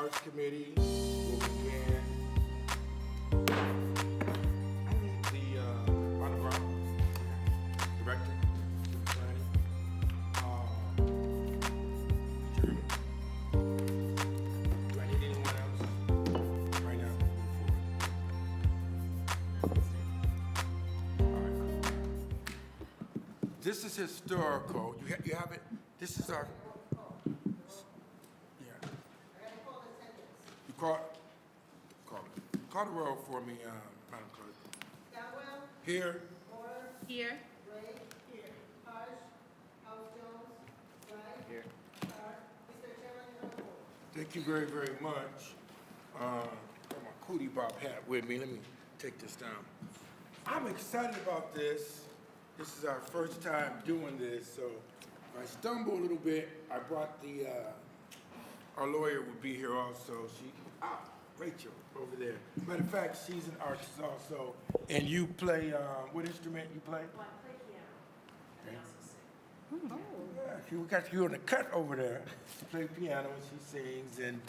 Arts Committee will begin. I need the Rhonda Brown, Director, Planning. Jeremy. Do I need anyone else right now? All right, cool. This is historical. You have it? This is our. Yeah. You call the roll for me, Madam Clerk. Galwell, Here. Porter, Here. Ray, here. Hush, House Jones, Wright. Here. Carr. Mr. Chairman, you have the floor. Thank you very, very much. Got my Cootie Bob hat with me. Let me take this down. I'm excited about this. This is our first time doing this, so if I stumble a little bit, I brought our lawyer would be here also. Rachel, over there. Matter of fact, she's an artist also. And you play, what instrument you play? Well, I play piano. Okay. I also sing. Yeah, we got you on the cut over there. She plays piano and she sings, and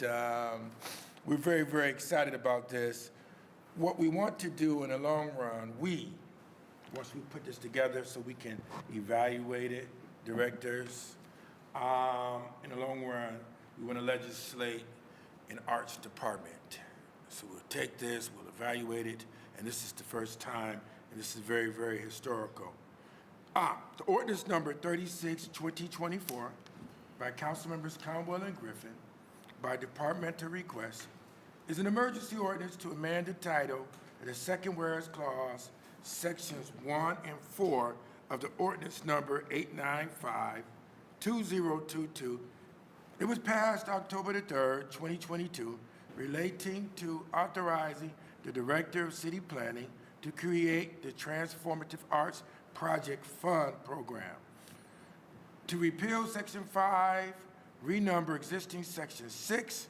we're very, very excited about this. What we want to do in the long run, once we put this together so we can evaluate it, directors, in the long run, we want to legislate an arts department. So we'll take this, we'll evaluate it, and this is the first time, and this is very, very historical. The ordinance number 36, 2024, by Councilmembers Conwell and Griffin, by departmental request, is an emergency ordinance to amend the title of the second whereas clause, sections 1 and 4 of the ordinance number 895, 2022. It was passed October the 3rd, 2022, relating to authorizing the Director of City Planning to create the Transformative Arts Project Fund Program. To repeal Section 5, renumber existing Section 6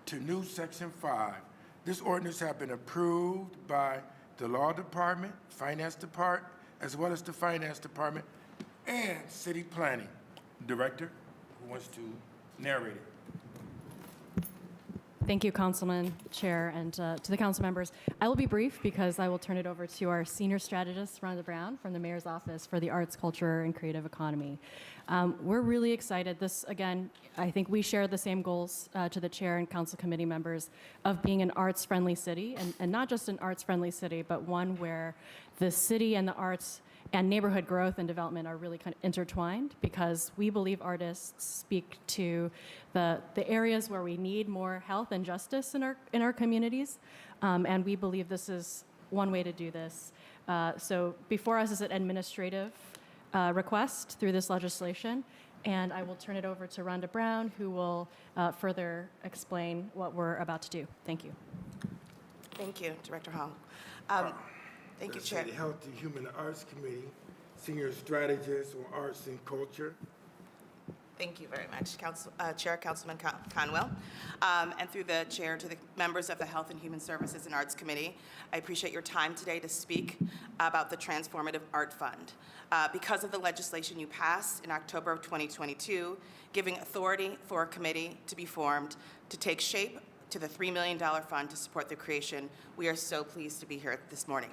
to new Section 5. This ordinance has been approved by the Law Department, Finance Department, as well as the Finance Department and City Planning. Director, who wants to narrate it? Thank you, Councilman, Chair, and to the council members. I will be brief because I will turn it over to our senior strategist, Rhonda Brown, from the Mayor's Office for the Arts, Culture, and Creative Economy. We're really excited. This, again, I think we share the same goals to the Chair and Council Committee members of being an arts-friendly city, and not just an arts-friendly city, but one where the city and the arts and neighborhood growth and development are really kind of intertwined, because we believe artists speak to the areas where we need more health and justice in our communities, and we believe this is one way to do this. So before us is an administrative request through this legislation, and I will turn it over to Rhonda Brown, who will further explain what we're about to do. Thank you. Thank you, Director Hong. Thank you, Let's Chair. say the Health and Human Arts Committee, Senior Strategist on Arts and Culture. Thank you very much, Chair, Councilman Conwell. And through the Chair to the members of the Health and Human Services and Arts Committee, I appreciate your time today to speak about the Transformative Art Fund. Because of the legislation you passed in October of 2022, giving authority for a committee to be formed to take shape to the $3 million fund to support the creation, we are so pleased to be here this morning.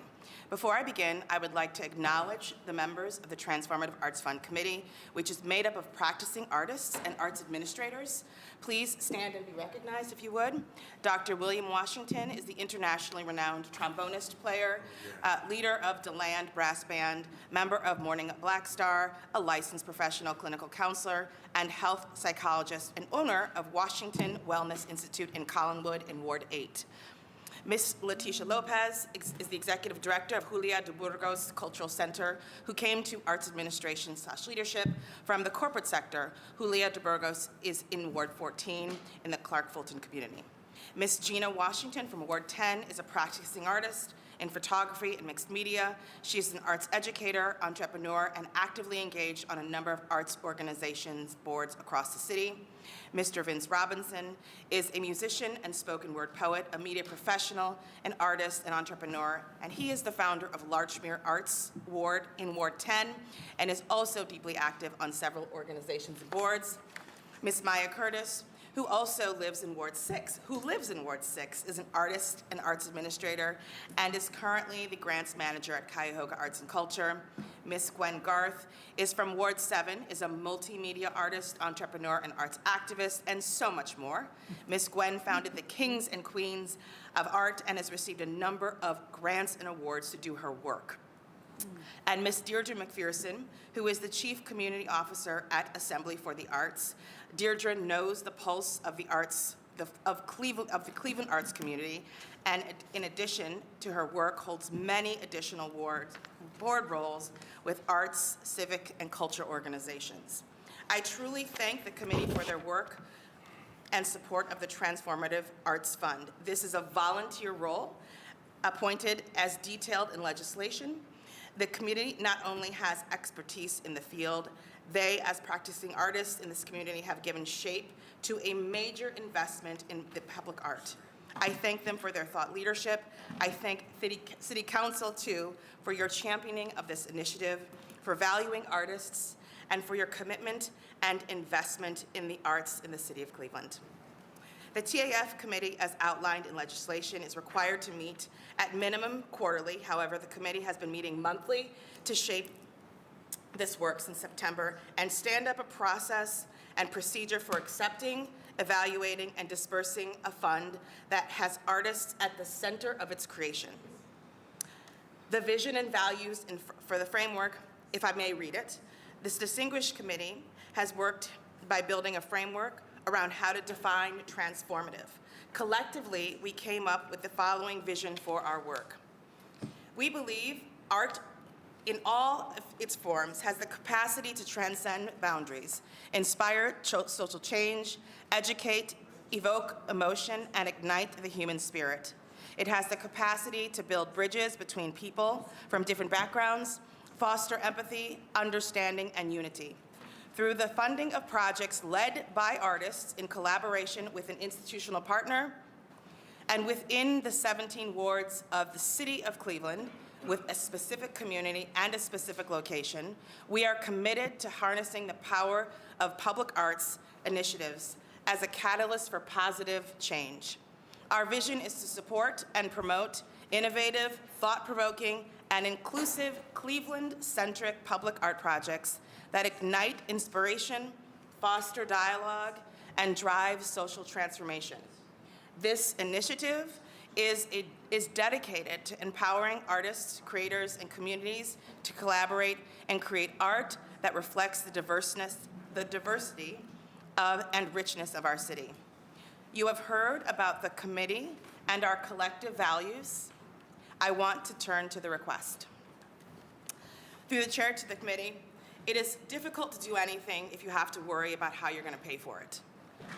Before I begin, I would like to acknowledge the members of the Transformative Arts Fund Committee, which is made up of practicing artists and arts administrators. Please stand and be recognized if you would. Dr. William Washington is the internationally renowned trombonist player, leader of DeLand Brass Band, member of Morning at Black Star, a licensed professional clinical counselor, and health psychologist, and owner of Washington Wellness Institute in Collingwood in Ward 8. Ms. Leticia Lopez is the Executive Director of Julia de Burgos Cultural Center, who came to arts administration / leadership from the corporate sector. Julia de Burgos is in Ward 14 in the Clark Fulton community. Ms. Gina Washington from Ward 10 is a practicing artist in photography and mixed media. She is an arts educator, entrepreneur, and actively engaged on a number of arts organizations, boards across the city. Mr. Vince Robinson is a musician and spoken word poet, a media professional, an artist, and entrepreneur, and he is the founder of Larchmere Arts Ward in Ward 10, and is also deeply active on several organizations and boards. Ms. Maya Curtis, who also lives in Ward 6, is an artist and arts administrator and is currently the grants manager at Cuyahoga Arts and Culture. Miss Gwen Garth is from Ward 7, is a multimedia artist, entrepreneur, and arts activist, and so much more. Miss Gwen founded the Kings and Queens of Art and has received a number of grants and awards to do her work. And Miss Deirdre McPherson, who is the Chief Community Officer at Assembly for the Arts. Deirdre knows the pulse of the arts, of the Cleveland arts community, and in addition to her work, holds many additional board roles with arts, civic, and culture organizations. I truly thank the committee for their work and support of the Transformative Arts Fund. This is a volunteer role appointed as detailed in legislation. The community not only has expertise in the field, they, as practicing artists in this community, have given shape to a major investment in the public art. I thank them for their thought leadership. I thank City Council, too, for your championing of this initiative, for valuing artists, and for your commitment and investment in the arts in the City of Cleveland. The TAF committee, as outlined in legislation, is required to meet at minimum quarterly. However, the committee has been meeting monthly to shape this work since September and stand up a process and procedure for accepting, evaluating, and dispersing a fund that has artists at the center of its creation. The vision and values for the framework, if I may read it, this distinguished committee has worked by building a framework around how to define transformative. Collectively, we came up with the following vision for our work. We believe art in all of its forms has the capacity to transcend boundaries, inspire social change, educate, evoke emotion, and ignite the human spirit. It has the capacity to build bridges between people from different backgrounds, foster empathy, understanding, and unity. Through the funding of projects led by artists in collaboration with an institutional partner, and within the 17 wards of the City of Cleveland, with a specific community and a specific location, we are committed to harnessing the power of public arts initiatives as a catalyst for positive change. Our vision is to support and promote innovative, thought-provoking, and inclusive Cleveland-centric public art projects that ignite inspiration, foster dialogue, and drive social transformation. This initiative is dedicated to empowering artists, creators, and communities to collaborate and create art that reflects the diversity and richness of our city. You have heard about the committee and our collective values. I want to turn to the request. Through the chair to the committee, it is difficult to do anything if you have to worry about how you're going to pay for it.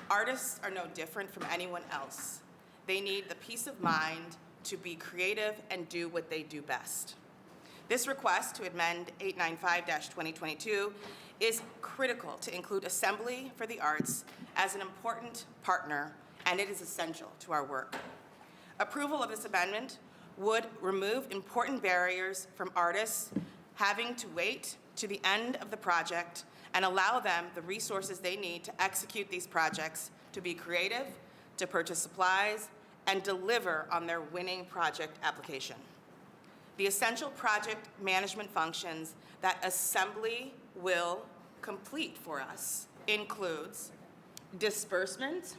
Artists are no different from anyone else. They need the peace of mind to be creative and do what they do best. This request to amend 895-2022 is critical to include Assembly for the Arts as an important partner, and it is essential to our work. Approval of this amendment would remove important barriers from artists having to wait to the end of the project and allow them the resources they need to execute these projects, to be creative, to purchase supplies, and deliver on their winning project application. The essential project management functions that Assembly will complete for us includes disbursement,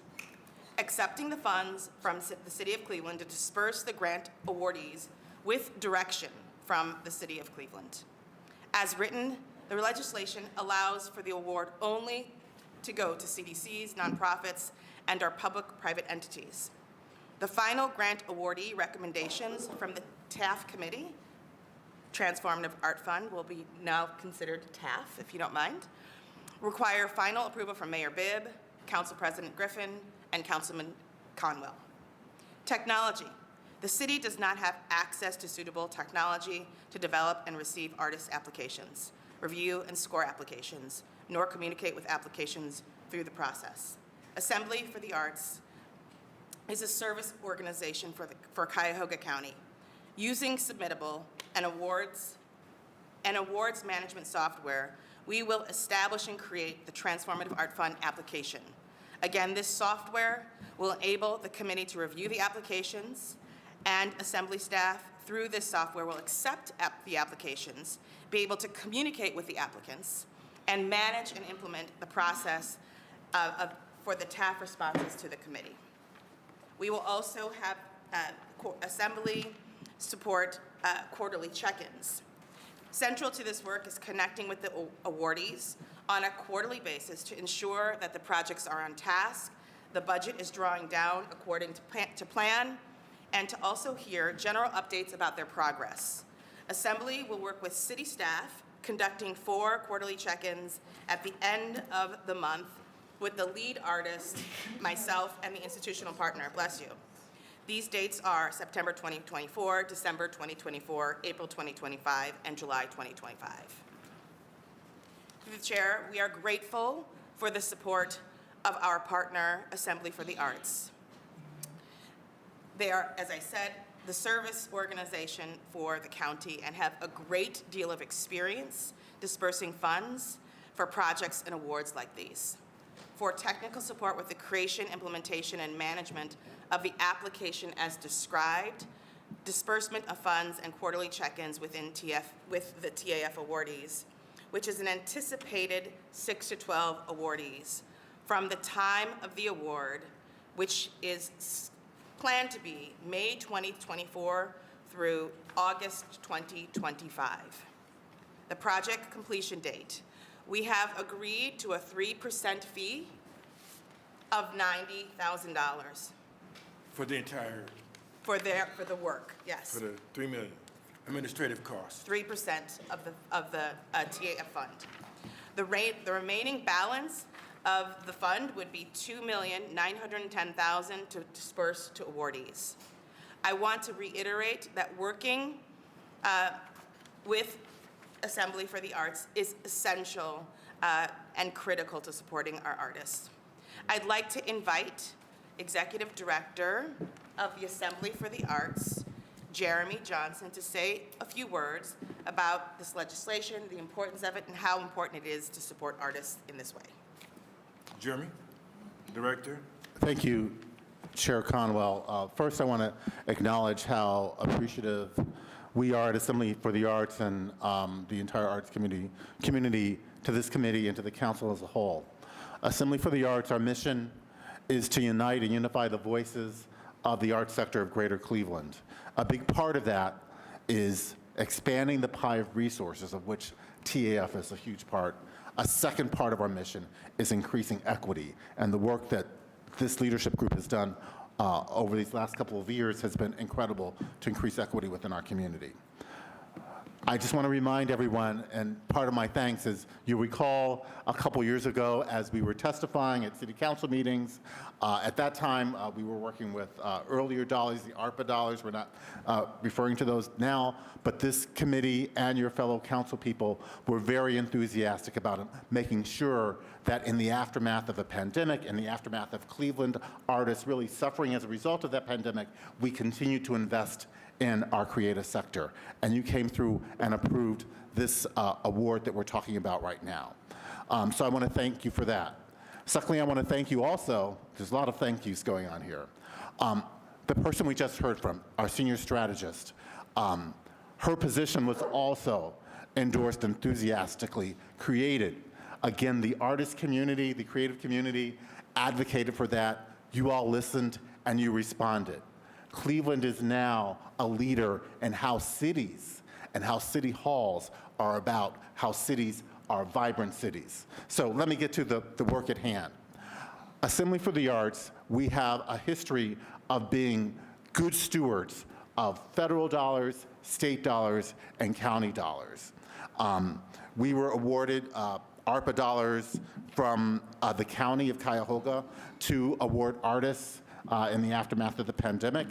accepting the funds from the City of Cleveland to disperse the grant awardees with direction from the City of Cleveland. As written, the legislation allows for the award only to go to CDCs, nonprofits, and our public-private entities. The final grant awardee recommendations from the TAF committee, Transformative Art Fund, will be now considered TAF, if you don't mind, require final approval from Mayor Bibb, Council President Griffin, and Councilman Conwell. Technology. The city does not have access to suitable technology to develop and receive artist applications, review and score applications, nor communicate with applications through the process. Assembly for the Arts is a service organization for Cuyahoga County. Using Submittable and awards management software, we will establish and create the Transformative Art Fund application, Again, this software will enable the committee to review the applications, and Assembly staff, through this software, will accept the applications, be able to communicate with the applicants, and manage and implement the process for the TAF responses to the committee. We will also have Assembly support quarterly check-ins. Central to this work is connecting with the awardees on a quarterly basis to ensure that the projects are on task, the budget is drawing down according to plan, and to also hear general updates about their progress. Assembly will work with city staff, conducting 4 quarterly check-ins at the end of the month with the lead artist, myself, and the institutional partner. Bless you. These dates are September 2024, December 2024, April 2025, and July 2025. Through the chair, we are grateful for the support of our partner, Assembly for the Arts. They are, as I said, the service organization for the county and have a great deal of experience dispersing funds for projects and awards like these. For technical support with the creation, implementation, and management of the application as described, disbursement of funds, and quarterly check-ins with the TAF awardees, which is an anticipated 6 to 12 awardees from the time of the award, which is planned to be May 2024 through August 2025. The project completion date. We have agreed to a 3% fee of $90,000 For the entire, for the work, yes. for the $3 million administrative costs. 3% of the TAF fund. The remaining balance of the fund would be $2,910,000 to disperse to awardees. I want to reiterate that working with Assembly for the Arts is essential and critical to supporting our artists. I'd like to invite Executive Director of the Assembly for the Arts, Jeremy Johnson, to say a few words about this legislation, the importance of it, and how important it is to support artists in this way. Jeremy, Director. Thank you, Chair Conwell. First, I want to acknowledge how appreciative we are at Assembly for the Arts and the entire arts community to this committee and to the council as a whole. Assembly for the Arts, our mission is to unite and unify the voices of the arts sector of Greater Cleveland. A big part of that is expanding the pie of resources, of which TAF is a huge part. A second part of our mission is increasing equity, and the work that this leadership group has done over these last couple of years has been incredible to increase equity within our community. I just want to remind everyone, and part of my thanks is, you recall a couple years ago as we were testifying at city council meetings, at that time we were working with earlier dollars, the ARPA dollars. We're not referring to those now, but this committee and your fellow council people were very enthusiastic about making sure that in the aftermath of a pandemic, in the aftermath of Cleveland artists really suffering as a result of that pandemic, we continue to invest in our creative sector. And you came through and approved this award that we're talking about right now. So I want to thank you for that. Secondly, I want to thank you also, there's a lot of thank yous going on here. The person we just heard from, our senior strategist, her position was also endorsed enthusiastically, created. Again, the artist community, the creative community advocated for that. You all listened and you responded. Cleveland is now a leader in how cities and how city halls are about how cities are vibrant cities. So let me get to the work at hand. Assembly for the Arts, we have a history of being good stewards of federal dollars, state dollars, and county dollars. We were awarded ARPA dollars from the county of Cuyahoga to award artists in the aftermath of the pandemic,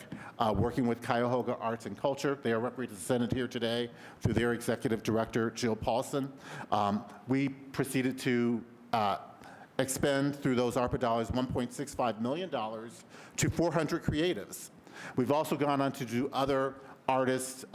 working with Cuyahoga Arts and Culture. They are represented here today through their executive director, Jill Paulson. We proceeded to expend through those ARPA dollars $1.65 million to 400 creatives. We've also gone on to do other artist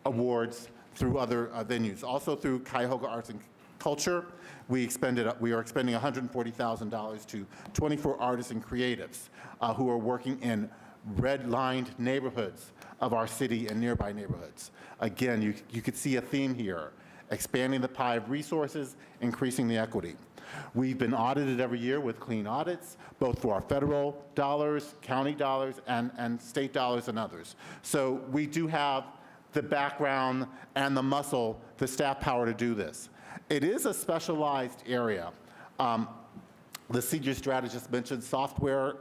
awards through other venues, also through Cuyahoga Arts and culture. We are expending $140,000 to 24 artists and creatives who are working in red-lined neighborhoods of our city and nearby neighborhoods. Again, you could see a theme here: expanding the pie of resources, increasing the equity. We've been audited every year with clean audits, both for our federal dollars, county dollars, and state dollars and others. So we do have the background and the muscle, the staff power to do this. It is a specialized area. The senior strategist mentioned software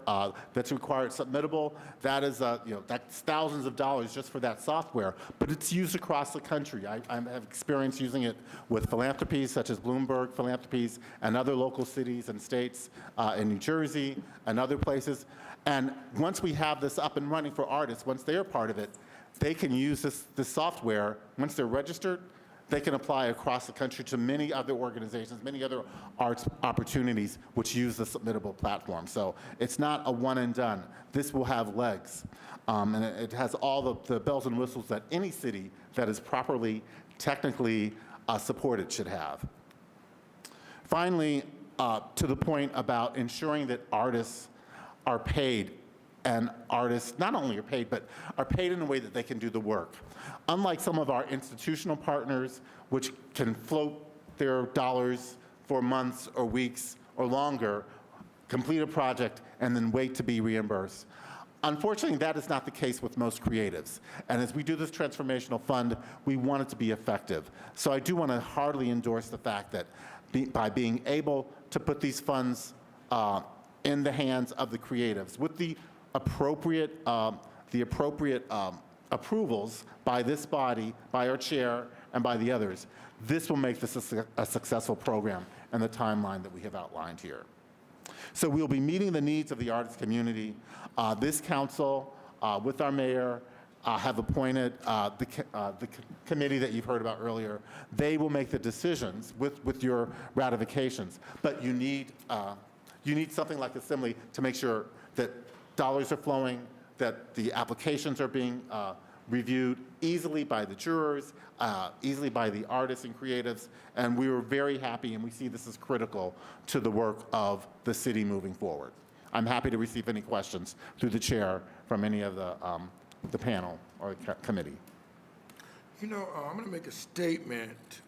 that's required submittable. That is, that's thousands of dollars just for that software, but it's used across the country. I have experience using it with philanthropies such as Bloomberg Philanthropies and other local cities and states in New Jersey and other places. And once we have this up and running for artists, once they're part of it, they can use this software. Once they're registered, they can apply across the country to many other organizations, many other arts opportunities which use the submittable platform. So it's not a one and done. This will have legs. And it has all the bells and whistles that any city that is properly, technically supported should have. Finally, to the point about ensuring that artists are paid, and artists not only are paid, but are paid in a way that they can do the work. Unlike some of our institutional partners, which can float their dollars for months or weeks or longer, complete a project, and then wait to be reimbursed. Unfortunately, that is not the case with most creatives. And as we do this transformational fund, we want it to be effective. So I do want to heartily endorse the fact that by being able to put these funds in the hands of the creatives with the appropriate approvals by this body, by our chair, and by the others, this will make this a successful program and the timeline that we have outlined here. So we'll be meeting the needs of the artist community. This council, with our mayor, have appointed the committee that you've heard about earlier. They will make the decisions with your ratifications, but you need something like Assembly to make sure that dollars are flowing, that the applications are being reviewed easily by the jurors, easily by the artists and creatives, and we were very happy, and we see this as critical to the work of the city moving forward. I'm happy to receive any questions through the chair from any of the panel or committee. You know, I'm going to make a statement.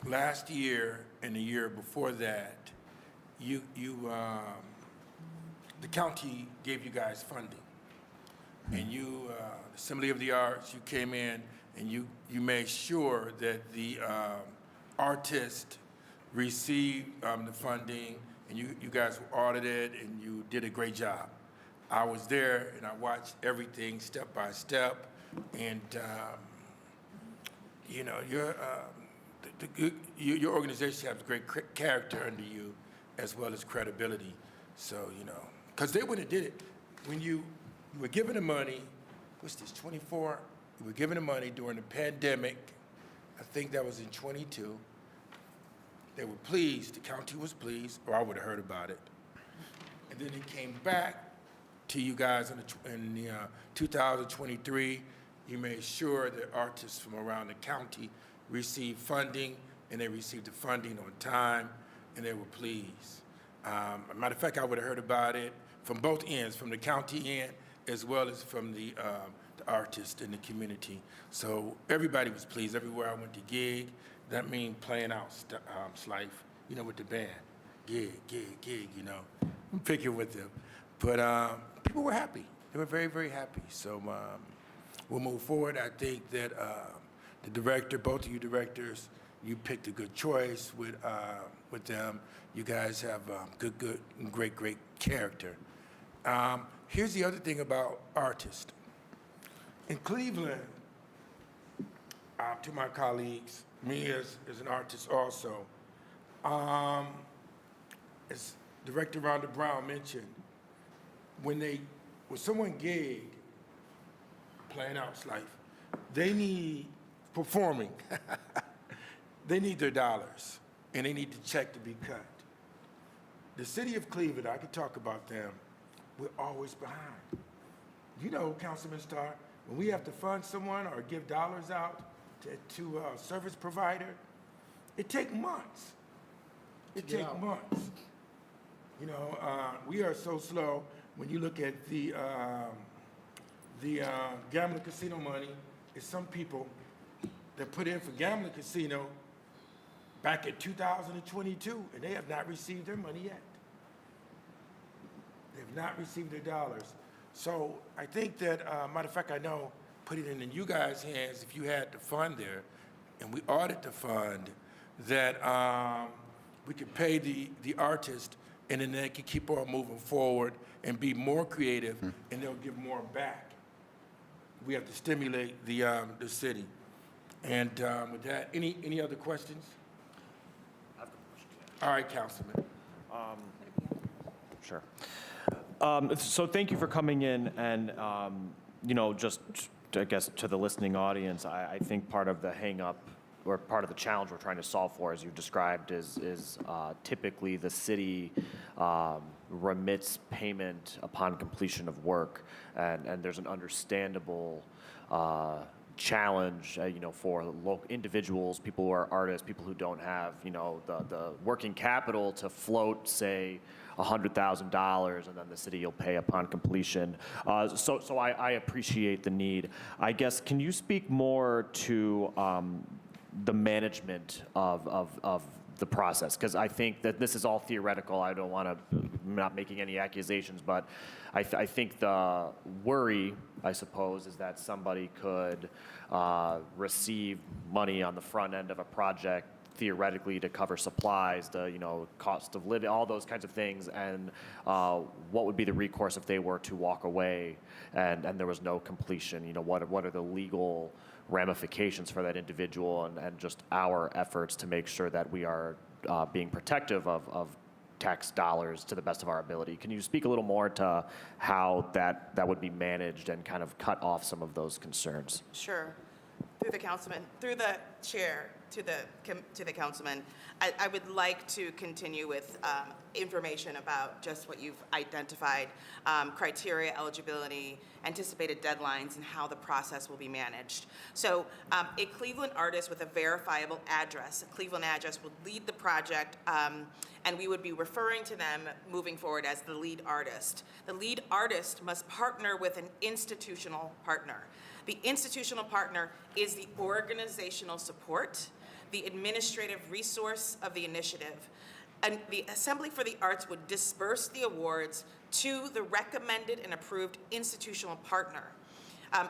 Last year and the year before that, the county gave you guys funding, and you, Assembly of the Arts, you came in and you made sure that the artists received the funding, and you guys were audited, and you did a great job. I was there, and I watched everything step by step, and you know, your organization has great character under you, as well as credibility. So, you know, because they wouldn't have did it. When you were given the money, what's this, 24? You were given the money during the pandemic. I think that was in 22. They were pleased, the county was pleased, or I would have heard about it. And then it came back to you guys in 2023. You made sure that artists from around the county received funding, and they received the funding on time, and they were pleased. Matter of fact, I would have heard about it from both ends, from the county end as well as from the artists in the community. So everybody was pleased. Everywhere I went to gig, that means playing out Slife, you know, with the band. Gig, you know, picking with them. But people were happy. They were very, very happy. So we'll move forward. I think that the director, both of you directors, you picked a good choice with them. You guys have great character. Here's the other thing about artists. In Cleveland, to my colleagues, me as an artist also, as Director Rhonda Brown mentioned, when someone gig, playing out Slife, they need performing. They need their dollars, and they need the check to be cut. The city of Cleveland, I could talk about them, we're always behind. You know, Councilman Starr, when we have to fund someone or give dollars out to a service provider, it takes months. It takes months. You know, we are so slow. When you look at the gambling casino money, it's some people that put in for gambling casino back in 2022, and they have not received their money yet. They have not received their dollars. So I think that, matter of fact, I know, put it in you guys' hands if you had the fund there, and we audit the fund, that we could pay the artist, and then they can keep on moving forward and be more creative, and they'll give more back. We have to stimulate the city. And with that, any other questions? All right, Councilman. Sure. So thank you for coming in, and you know, just I guess to the listening audience, I think part of the hang-up or part of the challenge we're trying to solve for, as you described, is typically the city remits payment upon completion of work, and there's an understandable challenge, you know, for local individuals, people who are artists, people who don't have, you know, the working capital to float, say, $100,000, and then the city will pay upon completion. So I appreciate the need. I guess, can you speak more to the management of the process? Because I think that this is all theoretical. I don't want to, I'm not making any accusations, but I think the worry, I suppose, is that somebody could receive money on the front end of a project theoretically to cover supplies, the, you know, cost of living, all those kinds of things, and what would be the recourse if they were to walk away and there was no completion? You know, what are the legal ramifications for that individual, and just our efforts to make sure that we are being protective of tax dollars to the best of our ability. Can you speak a little more to how that would be managed and kind of cut off some of those concerns? Sure. Through the councilman, through the chair, to the councilman, I would like to continue with information about just what you've identified, criteria, eligibility, anticipated deadlines, and how the process will be managed. So a Cleveland artist with a verifiable address, a Cleveland address, will lead the project, and we would be referring to them moving forward as the lead artist. The lead artist must partner with an institutional partner. The institutional partner is the organizational support, the administrative resource of the initiative. And the Assembly for the Arts would disperse the awards to the recommended and approved institutional partner.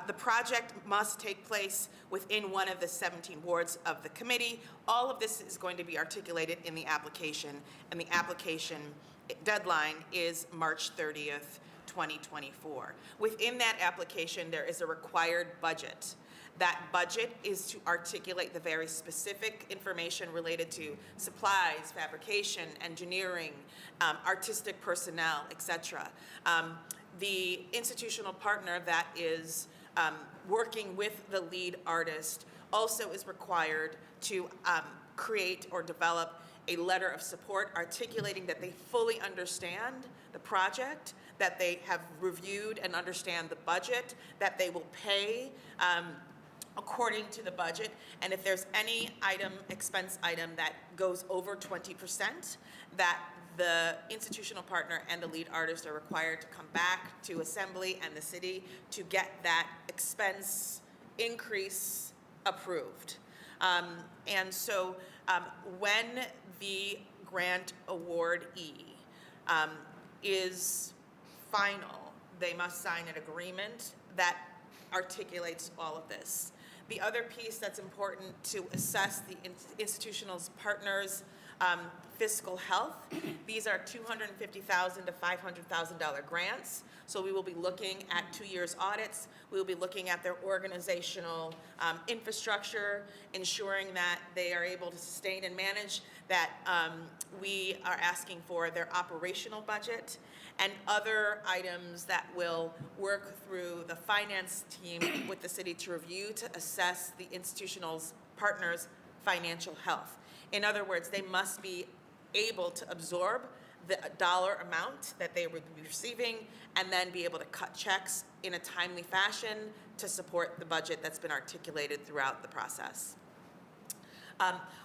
The project must take place within one of the 17 wards of the committee. All of this is going to be articulated in the application, and the application deadline is March 30th, 2024. Within that application, there is a required budget. That budget is to articulate the very specific information related to supplies, fabrication, engineering, artistic personnel, etc. The institutional partner that is working with the lead artist also is required to create or develop a letter of support articulating that they fully understand the project, that they have reviewed and understand the budget, that they will pay according to the budget, and if there's any expense item that goes over 20%, that the institutional partner and the lead artist are required to come back to Assembly and the city to get that expense increase approved. And so when the grant awardee is final, they must sign an agreement that articulates all of this. The other piece that's important to assess the institutional partners' fiscal health, these are $250,000 to $500,000 grants. So we will be looking at 2 years audits. We will be looking at their organizational infrastructure, ensuring that they are able to sustain and manage, that we are asking for their operational budget, and other items that will work through the finance team with the city to review to assess the institutional partners' financial health. In other words, they must be able to absorb the dollar amount that they would be receiving, and then be able to cut checks in a timely fashion to support the budget that's been articulated throughout the process.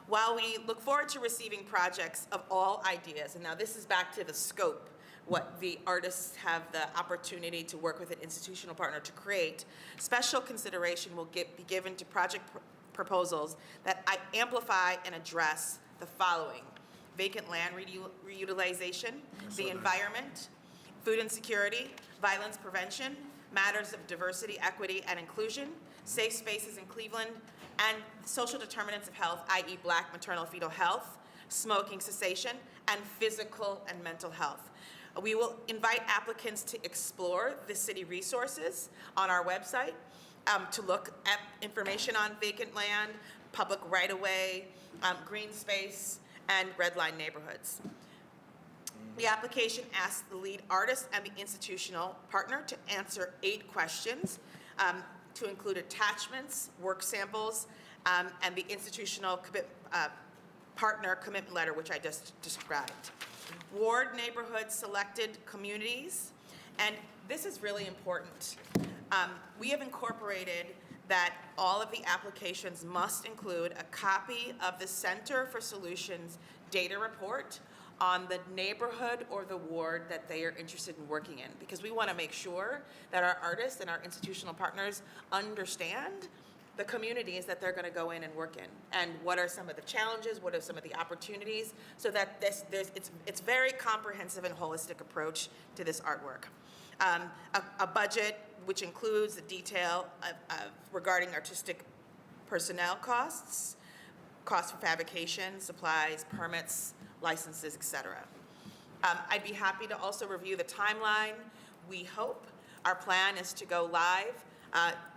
While we look forward to receiving projects of all ideas, and now this is back to the scope, what the artists have the opportunity to work with an institutional partner to create, special consideration will be given to project proposals that amplify and address the following: vacant land reutilization, the environment, food insecurity, violence prevention, matters of diversity, equity, and inclusion, safe spaces in Cleveland, and social determinants of health, i.e. Black maternal fetal health, smoking cessation, and physical and mental health. We will invite applicants to explore the city resources on our website, to look at information on vacant land, public right-of-way, green space, and red line neighborhoods. The application asks the lead artist and the institutional partner to answer 8 questions, to include attachments, work samples, and the institutional partner commitment letter, which I just described. Ward neighborhood selected communities, and this is really important. We have incorporated that all of the applications must include a copy of the Center for Solutions data report on the neighborhood or the ward that they are interested in working in, because we want to make sure that our artists and our institutional partners understand the communities that they're going to go in and work in, and what are some of the challenges, what are some of the opportunities, so that it's very comprehensive and holistic approach to this artwork. A budget which includes the detail regarding artistic personnel costs, costs for fabrication, supplies, permits, licenses, etc. I'd be happy to also review the timeline. We hope our plan is to go live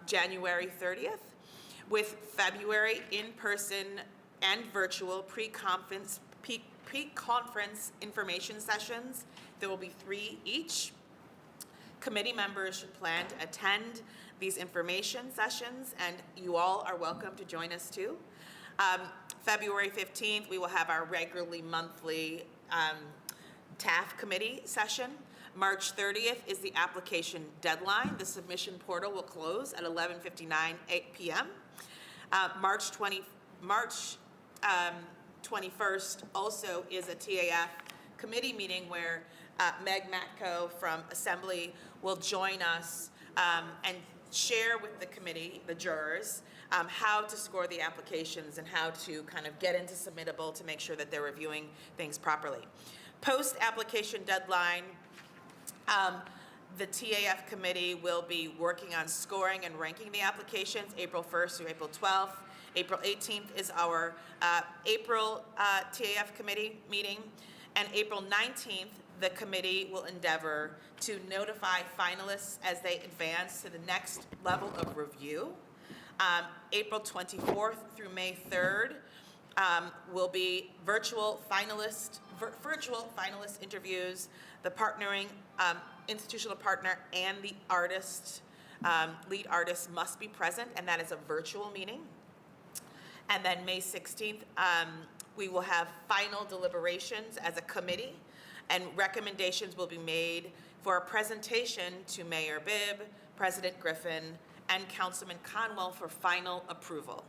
January 30th, with February in-person and virtual pre-conference information sessions. There will be 3 each. Committee members should plan to attend these information sessions, and you all are welcome to join us too. February 15th, we will have our regularly monthly TAF committee session. March 30th is the application deadline. The submission portal will close at 11:59 p.m. March 21st also is a TAF committee meeting where Meg Matko from Assembly will join us and share with the committee, the jurors, how to score the applications and how to kind of get into submittable to make sure that they're reviewing things properly. Post-application deadline, the TAF committee will be working on scoring and ranking the applications April 1st through April 12th. April 18th is our April TAF committee meeting. And April 19th, the committee will endeavor to notify finalists as they advance to the next level of review. April 24th through May 3rd will be virtual finalist interviews. The partnering institutional partner and the artist, lead artist must be present, and that is a virtual meeting. And then May 16th, we will have final deliberations as a committee, and recommendations will be made for a presentation to Mayor Bibb, President Griffin, and Councilman Conwell for final approval.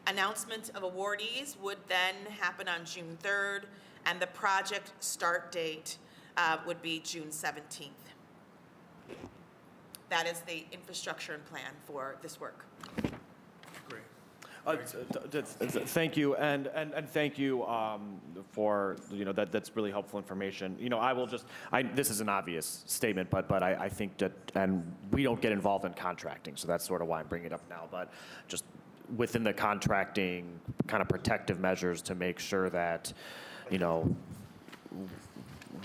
Announcement of awardees would then happen on June 3rd, and the project start date would be June 17th. That is the infrastructure and plan for this work. Great. Thank you, and thank you for, that's really helpful information. I will just, this is an obvious statement, but I think that, and we don't get involved in contracting, so that's sort of why I'm bringing it up now, but just within the contracting kind of protective measures to make sure that,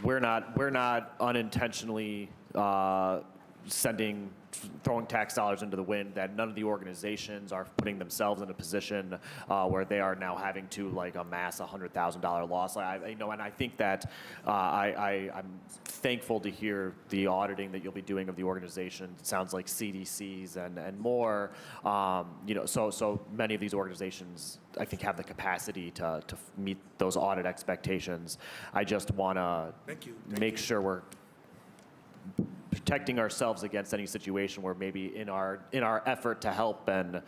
we're not unintentionally sending throwing tax dollars into the wind, that none of the organizations are putting themselves in a position where they are now having to like amass a $100,000 loss. And I think that I'm thankful to hear the auditing that you'll be doing of the organization. It sounds like CDCs and more. So many of these organizations, I think, have the capacity to meet those audit expectations. I just want to make sure we're protecting ourselves against any situation where maybe in our effort to help and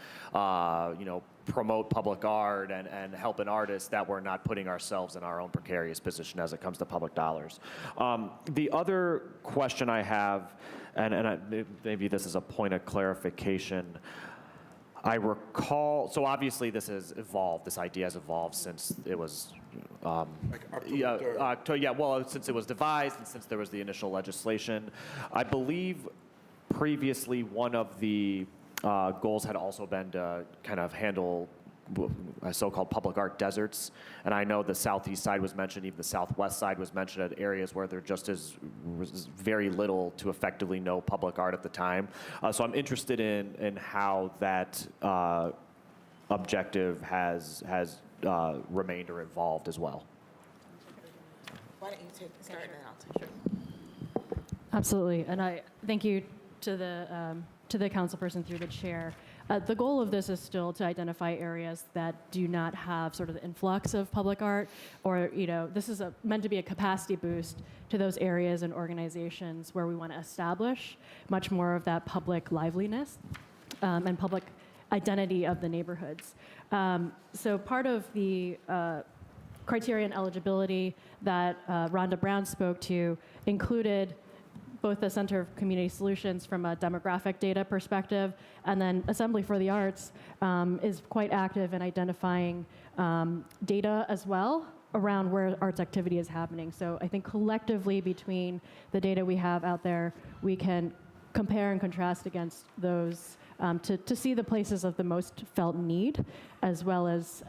promote public art and help an artist, that we're not putting ourselves in our own precarious position as it comes to public dollars. The other question I have, maybe this is a point of clarification. I recall, so obviously this has evolved, this idea has evolved since it was, since it was devised and since there was the initial legislation. I believe previously one of the goals had also been to kind of handle so-called public art deserts. And I know the southeast side was mentioned, even the southwest side was mentioned, at areas where there just was very little to effectively no public art at the time. So I'm interested in how that objective has remained or evolved as well. Why don't you start and then I'll take it. Absolutely, and I thank you to the councilperson through the chair. The goal of this is still to identify areas that do not have sort of the influx of public art, or this is meant to be a capacity boost to those areas and organizations where we want to establish much more of that public liveliness and public identity of the neighborhoods. So part of the criteria and eligibility that Rhonda Brown spoke to included both the Center of Community Solutions from a demographic data perspective, and then Assembly for the Arts is quite active in identifying data as well around where arts activity is happening. So I think collectively between the data we have out there, we can compare and contrast against those to see the places of the most felt need, as well as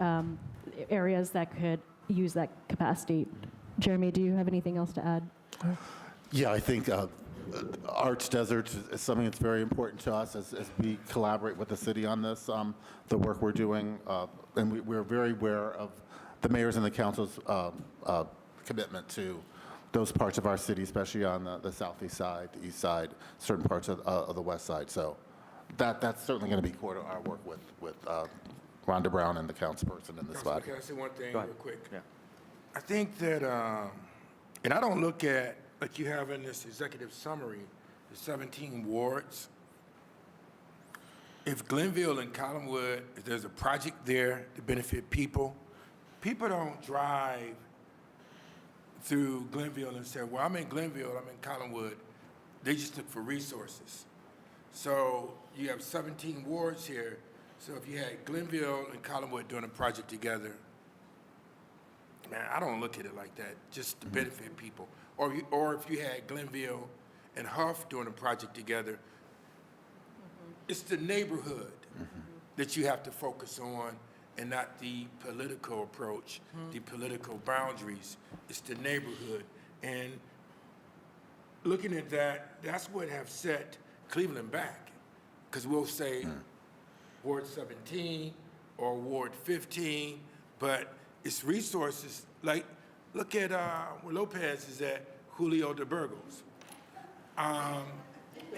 areas that could use that capacity. Jeremy, do you have anything else to add? Yeah, I think Arts Deserts is something that's very important to us as we collaborate with the city on this, the work we're doing. And we're very aware of the mayor's and the council's commitment to those parts of our city, especially on the southeast side, the east side, certain parts of the west side. So that's certainly going to be core to our work with Rhonda Brown and the councilperson in this body. Can I say one thing real quick? Yeah. I think that, and I don't look at, like you have in this executive summary, the 17 wards. If Glenville and Collinwood, if there's a project there to benefit people, people don't drive through Glenville and say, well, I'm in Glenville, I'm in Collinwood. They just look for resources. So you have 17 wards here. So if you had Glenville and Collinwood doing a project together, man, I don't look at it like that, just to benefit people. Or if you had Glenville and Huff doing a project together, it's the neighborhood that you have to focus on and not the political approach, the political boundaries. It's the neighborhood. And looking at that, that's what have set Cleveland back. Because we'll say Ward 17 or Ward 15, but it's resources. Like, look at where Lopez is at, Julio de Burgos.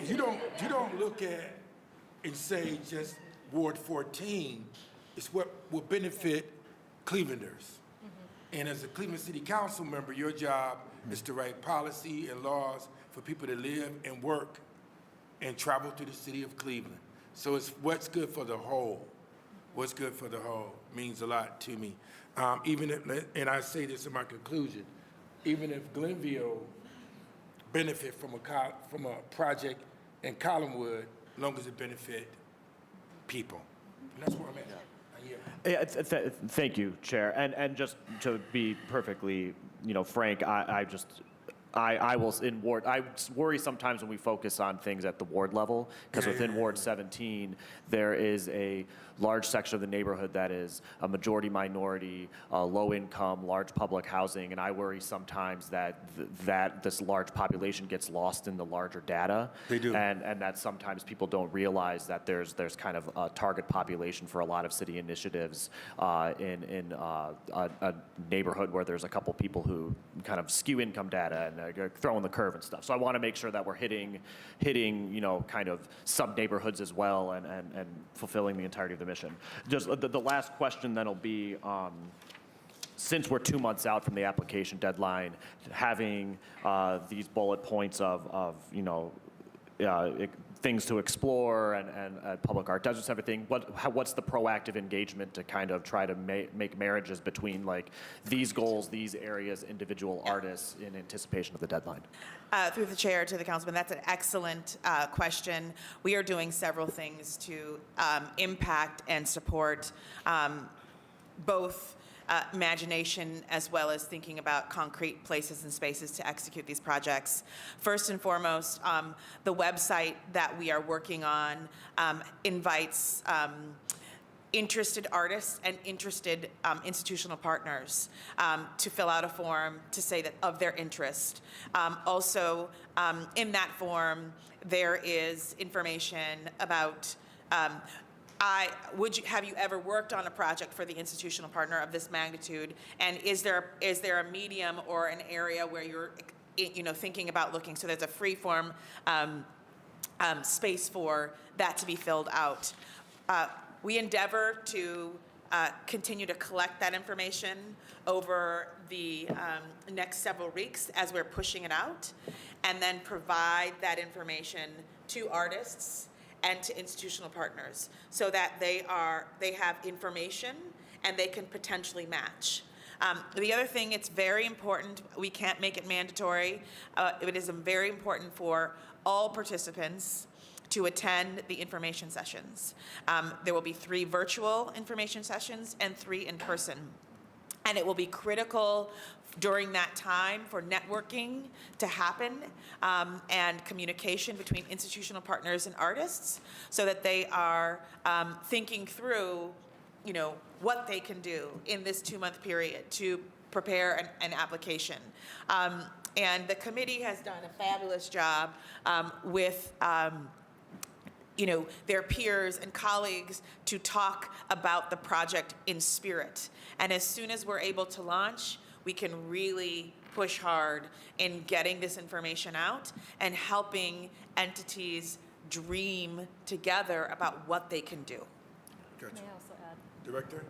You don't look at and say just Ward 14. It's what will benefit Clevelanders. And as a Cleveland City Council member, your job is to write policy and laws for people to live and work and travel through the city of Cleveland. So it's what's good for the whole. What's good for the whole means a lot to me. Even if, and I say this in my conclusion, even if Glenville benefit from a project in Collinwood, as long as it benefit people. And that's where I'm at. Yeah, thank you, Chair. And just to be perfectly, frank, I will, in Ward, I worry sometimes when we focus on things at the ward level, because within Ward 17, there is a large section of the neighborhood that is a majority minority, low income, large public housing, and I worry sometimes that that this large population gets lost in the larger data. They do. And that sometimes people don't realize that there's kind of a target population for a lot of city initiatives in a neighborhood where there's a couple people who kind of skew income data and throwing the curve and stuff. So I want to make sure that we're hitting kind of sub neighborhoods as well and fulfilling the entirety of the mission. Just the last question then will be, since we're 2 months out from the application deadline, having these bullet points of things to explore and public art deserts, everything. What's the proactive engagement to kind of try to make marriages between like these goals, these areas, individual artists in anticipation of the deadline? Through the chair to the councilman, that's an excellent question. We are doing several things to impact and support both imagination as well as thinking about concrete places and spaces to execute these projects. First and foremost, the website that we are working on invites interested artists and interested institutional partners to fill out a form to say that of their interest. Also, in that form, there is information about have you ever worked on a project for the institutional partner of this magnitude? And is there a medium or an area where you're thinking about looking? So there's a free form space for that to be filled out. We endeavor to continue to collect that information over the next several weeks as we're pushing it out, and then provide that information to artists and to institutional partners so that they have information and they can potentially match. The other thing, it's very important, we can't make it mandatory, it is very important for all participants to attend the information sessions. There will be 3 virtual information sessions and 3 in person. And it will be critical during that time for networking to happen and communication between institutional partners and artists so that they are thinking through, what they can do in this 2-month period to prepare an application. And the committee has done a fabulous job with their peers and colleagues to talk about the project in spirit. And as soon as we're able to launch, we can really push hard in getting this information out and helping entities dream together about what they can do. Gotcha. May I also add? Director?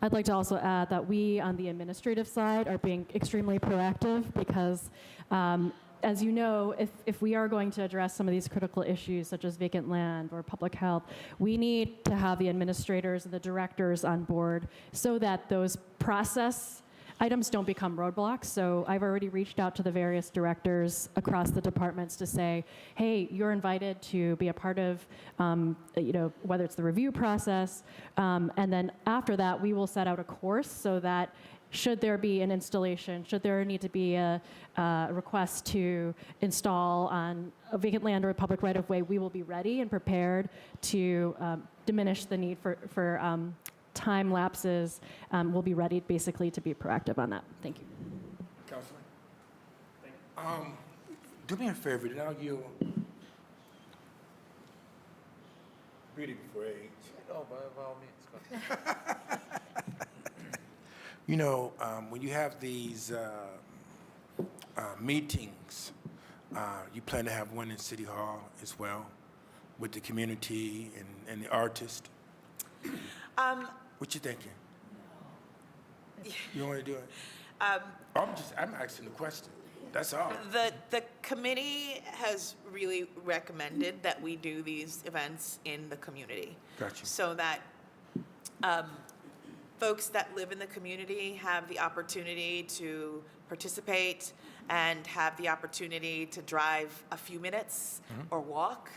I'd like to also add that we, on the administrative side, are being extremely proactive because, as you know, if we are going to address some of these critical issues, such as vacant land or public health, we need to have the administrators and the directors on board so that those process items don't become roadblocks. So I've already reached out to the various directors across the departments to say, hey, you're invited to be a part of, whether it's the review process, and then after that, we will set out a course so that should there be an installation, should there need to be a request to install on a vacant land or a public right-of-way, we will be ready and prepared to diminish the need for time lapses. We'll be ready basically to be proactive on that. Thank you. Councilman? Do me a favor, now you beauty before age. Oh, by all means. When you have these meetings, you plan to have one in City Hall as well with the community and the artist. What you thinking? You want to do it? I'm asking the question. That's all. The committee has really recommended that we do these events in the community. Gotcha. So that folks that live in the community have the opportunity to participate and have the opportunity to drive a few minutes or walk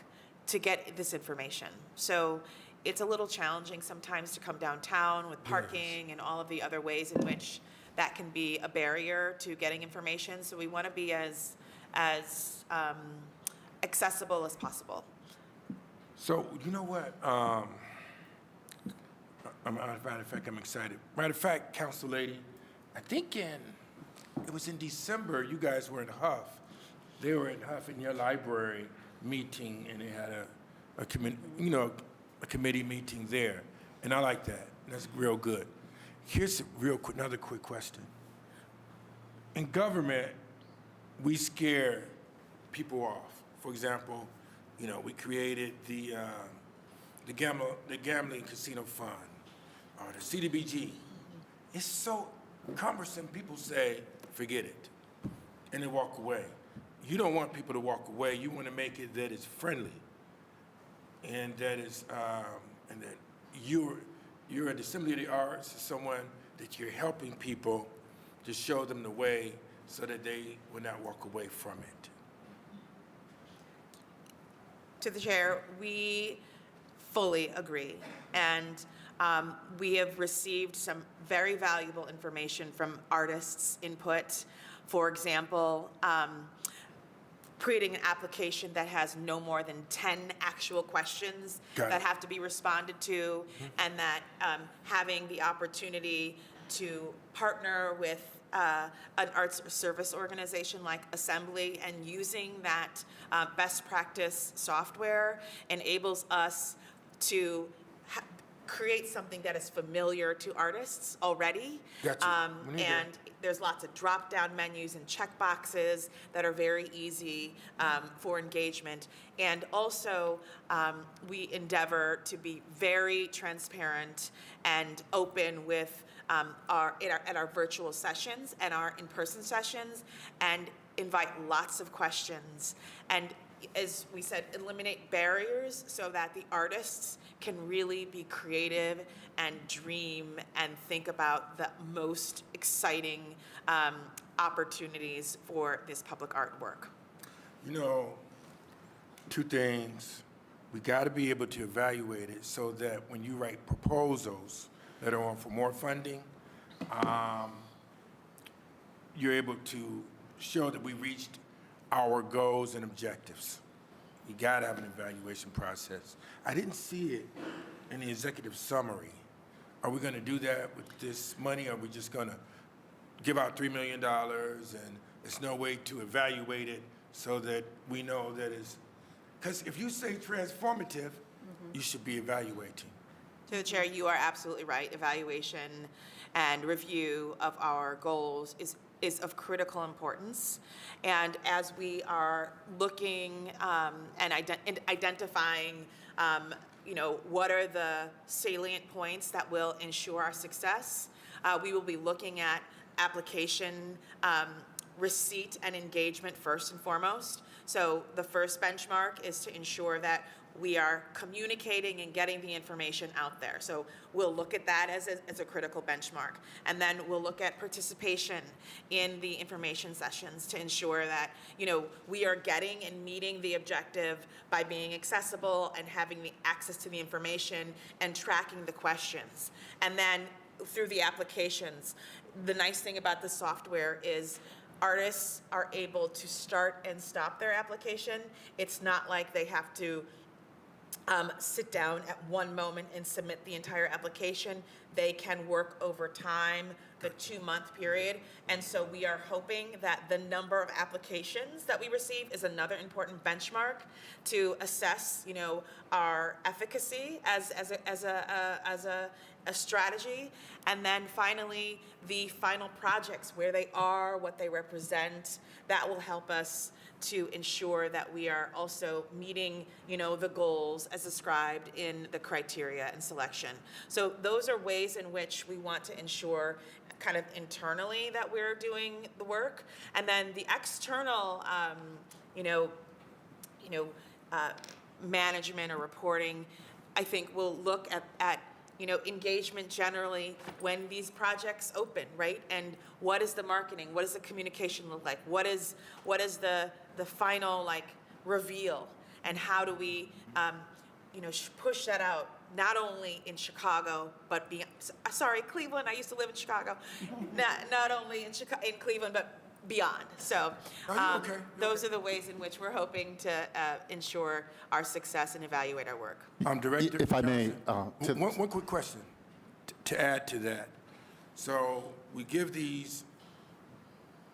to get this information. So it's a little challenging sometimes to come downtown with parking and all of the other ways in which that can be a barrier to getting information. So we want to be as accessible as possible. So, you know what? Matter of fact, I'm excited. Matter of fact, Council Lady, I think it was in December, you guys were in Huff. They were in Huff in your library meeting, and they had a committee meeting there. And I like that. That's real good. Here's another quick question. In government, we scare people off. For example, we created the gambling casino fund, or the CDBG. It's so cumbersome. People say, forget it, and they walk away. You don't want people to walk away. You want to make it that it's friendly, and that is, and that you're at the Assembly of the Arts, someone that you're helping people to show them the way so that they will not walk away from it. To the chair, we fully agree. And we have received some very valuable information from artists' input. For example, creating an application that has no more than 10 actual questions that have to be responded to, and that having the opportunity to partner with an arts service organization like Assembly and using that best practice software enables us to create something that is familiar to artists already. Gotcha. And there's lots of drop-down menus and checkboxes that are very easy for engagement. And also, we endeavor to be very transparent and open with at our virtual sessions and our in-person sessions, and invite lots of questions. And as we said, eliminate barriers so that the artists can really be creative and dream and think about the most exciting opportunities for this public art work. Two things. We got to be able to evaluate it so that when you write proposals that are on for more funding, you're able to show that we reached our goals and objectives. You got to have an evaluation process. I didn't see it in the executive summary. Are we going to do that with this money? Or are we just going to give out $3 million and there's no way to evaluate it so that we know that it's... Because if you say transformative, you should be evaluating. To the chair, you are absolutely right. Evaluation and review of our goals is of critical importance. And as we are looking and identifying, what are the salient points that will ensure our success, we will be looking at application receipt and engagement first and foremost. So the first benchmark is to ensure that we are communicating and getting the information out there. So we'll look at that as a critical benchmark. And then we'll look at participation in the information sessions to ensure that, we are getting and meeting the objective by being accessible and having the access to the information and tracking the questions. And then through the applications, the nice thing about the software is artists are able to start and stop their application. It's not like they have to sit down at one moment and submit the entire application. They can work over time, the 2-month period. And so we are hoping that the number of applications that we receive is another important benchmark to assess, our efficacy as a strategy. And then finally, the final projects, where they are, what they represent, that will help us to ensure that we are also meeting, the goals as described in the criteria and selection. So those are ways in which we want to ensure kind of internally that we're doing the work. And then the external, management or reporting, I think we'll look at engagement generally when these projects open, right? And what is the marketing? What does the communication look like? What is the final reveal? And how do we, push that out not only in Chicago, but sorry, Cleveland, I used to live in Chicago. Not only in Cleveland, but beyond. So Oh, you're okay. You're those are the ways in which we're hoping to ensure our success and evaluate our work. Director. If I may, One quick question to add to that. So we give these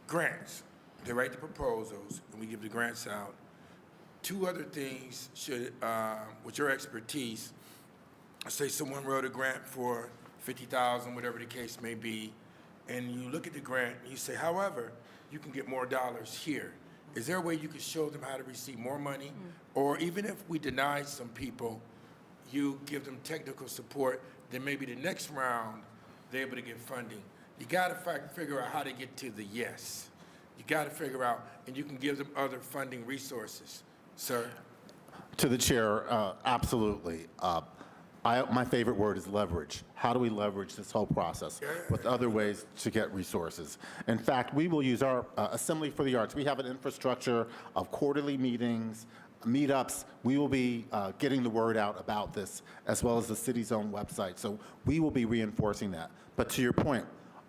grants, they write the proposals, and we give the grants out. Two other things should, with your expertise, say someone wrote a grant for 50,000, whatever the case may be, and you look at the grant and you say, however, you can get more dollars here. Is there a way you could show them how to receive more money? Or even if we deny some people, you give them technical support, then maybe the next round, they're able to get funding. You gotta figure out how to get to the yes. You gotta figure out, and you can give them other funding resources. Sir? To the chair, absolutely. My favorite word is leverage. How do we leverage this whole process with other ways to get resources? In fact, we will use our Assembly for the Arts. We have an infrastructure of quarterly meetings, meetups. We will be getting the word out about this, as well as the city's own website. So we will be reinforcing that. But to your point,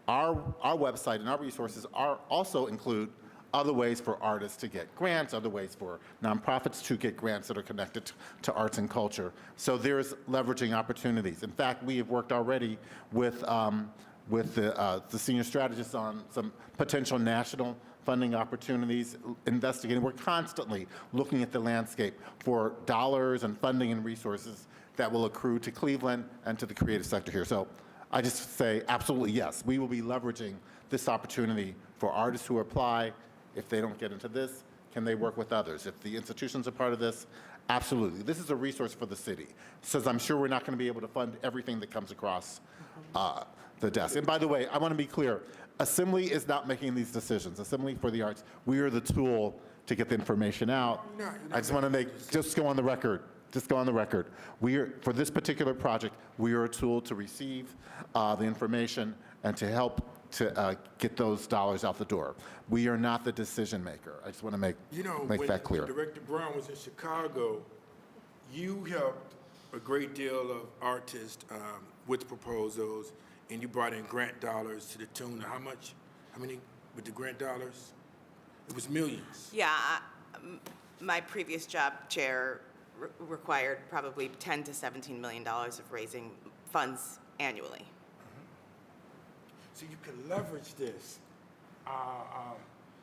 our website and our resources also include other ways for artists to get grants, other ways for nonprofits to get grants that are connected to arts and culture. So there's leveraging opportunities. In fact, we have worked already with the senior strategists on some potential national funding opportunities, investigating. We're constantly looking at the landscape for dollars and funding and resources that will accrue to Cleveland and to the creative sector here. So I just say absolutely yes. We will be leveraging this opportunity for artists who apply. If they don't get into this, can they work with others? If the institutions are part of this, absolutely. This is a resource for the city. Says I'm sure we're not going to be able to fund everything that comes across the desk. And by the way, I want to be clear. Assembly is not making these decisions. Assembly for the Arts, we are the tool to get the information out. I just want to just go on the record. Just go on the record. For this particular project, we are a tool to receive the information and to help to get those dollars out the door. We are not the decision maker. I just want to make that clear. When Director Brown was in Chicago, you helped a great deal of artists with proposals, and you brought in grant dollars to the tune of how much? How many with the grant dollars? It was millions. Yeah, my previous job, Chair, required probably $10 to $17 million of raising funds annually. So you can leverage this.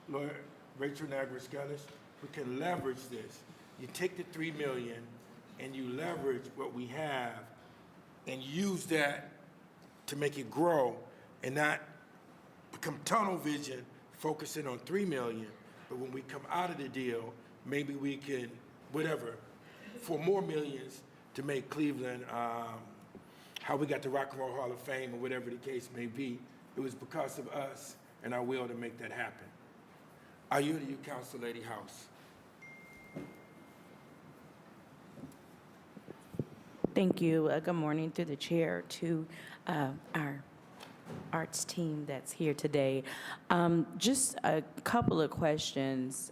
Lawyer Rachel Nagris-Gullis, we can leverage this. You take the $3 million and you leverage what we have and use that to make it grow and not become tunnel vision, focusing on $3 million. But when we come out of the deal, maybe we can, whatever, for more millions to make Cleveland, how we got the Rock and Roll Hall of Fame or whatever the case may be. It was because of us and our will to make that happen. I yield to you, Council Lady House. Thank you. Good morning through the chair to our arts team that's here today. Just a couple of questions.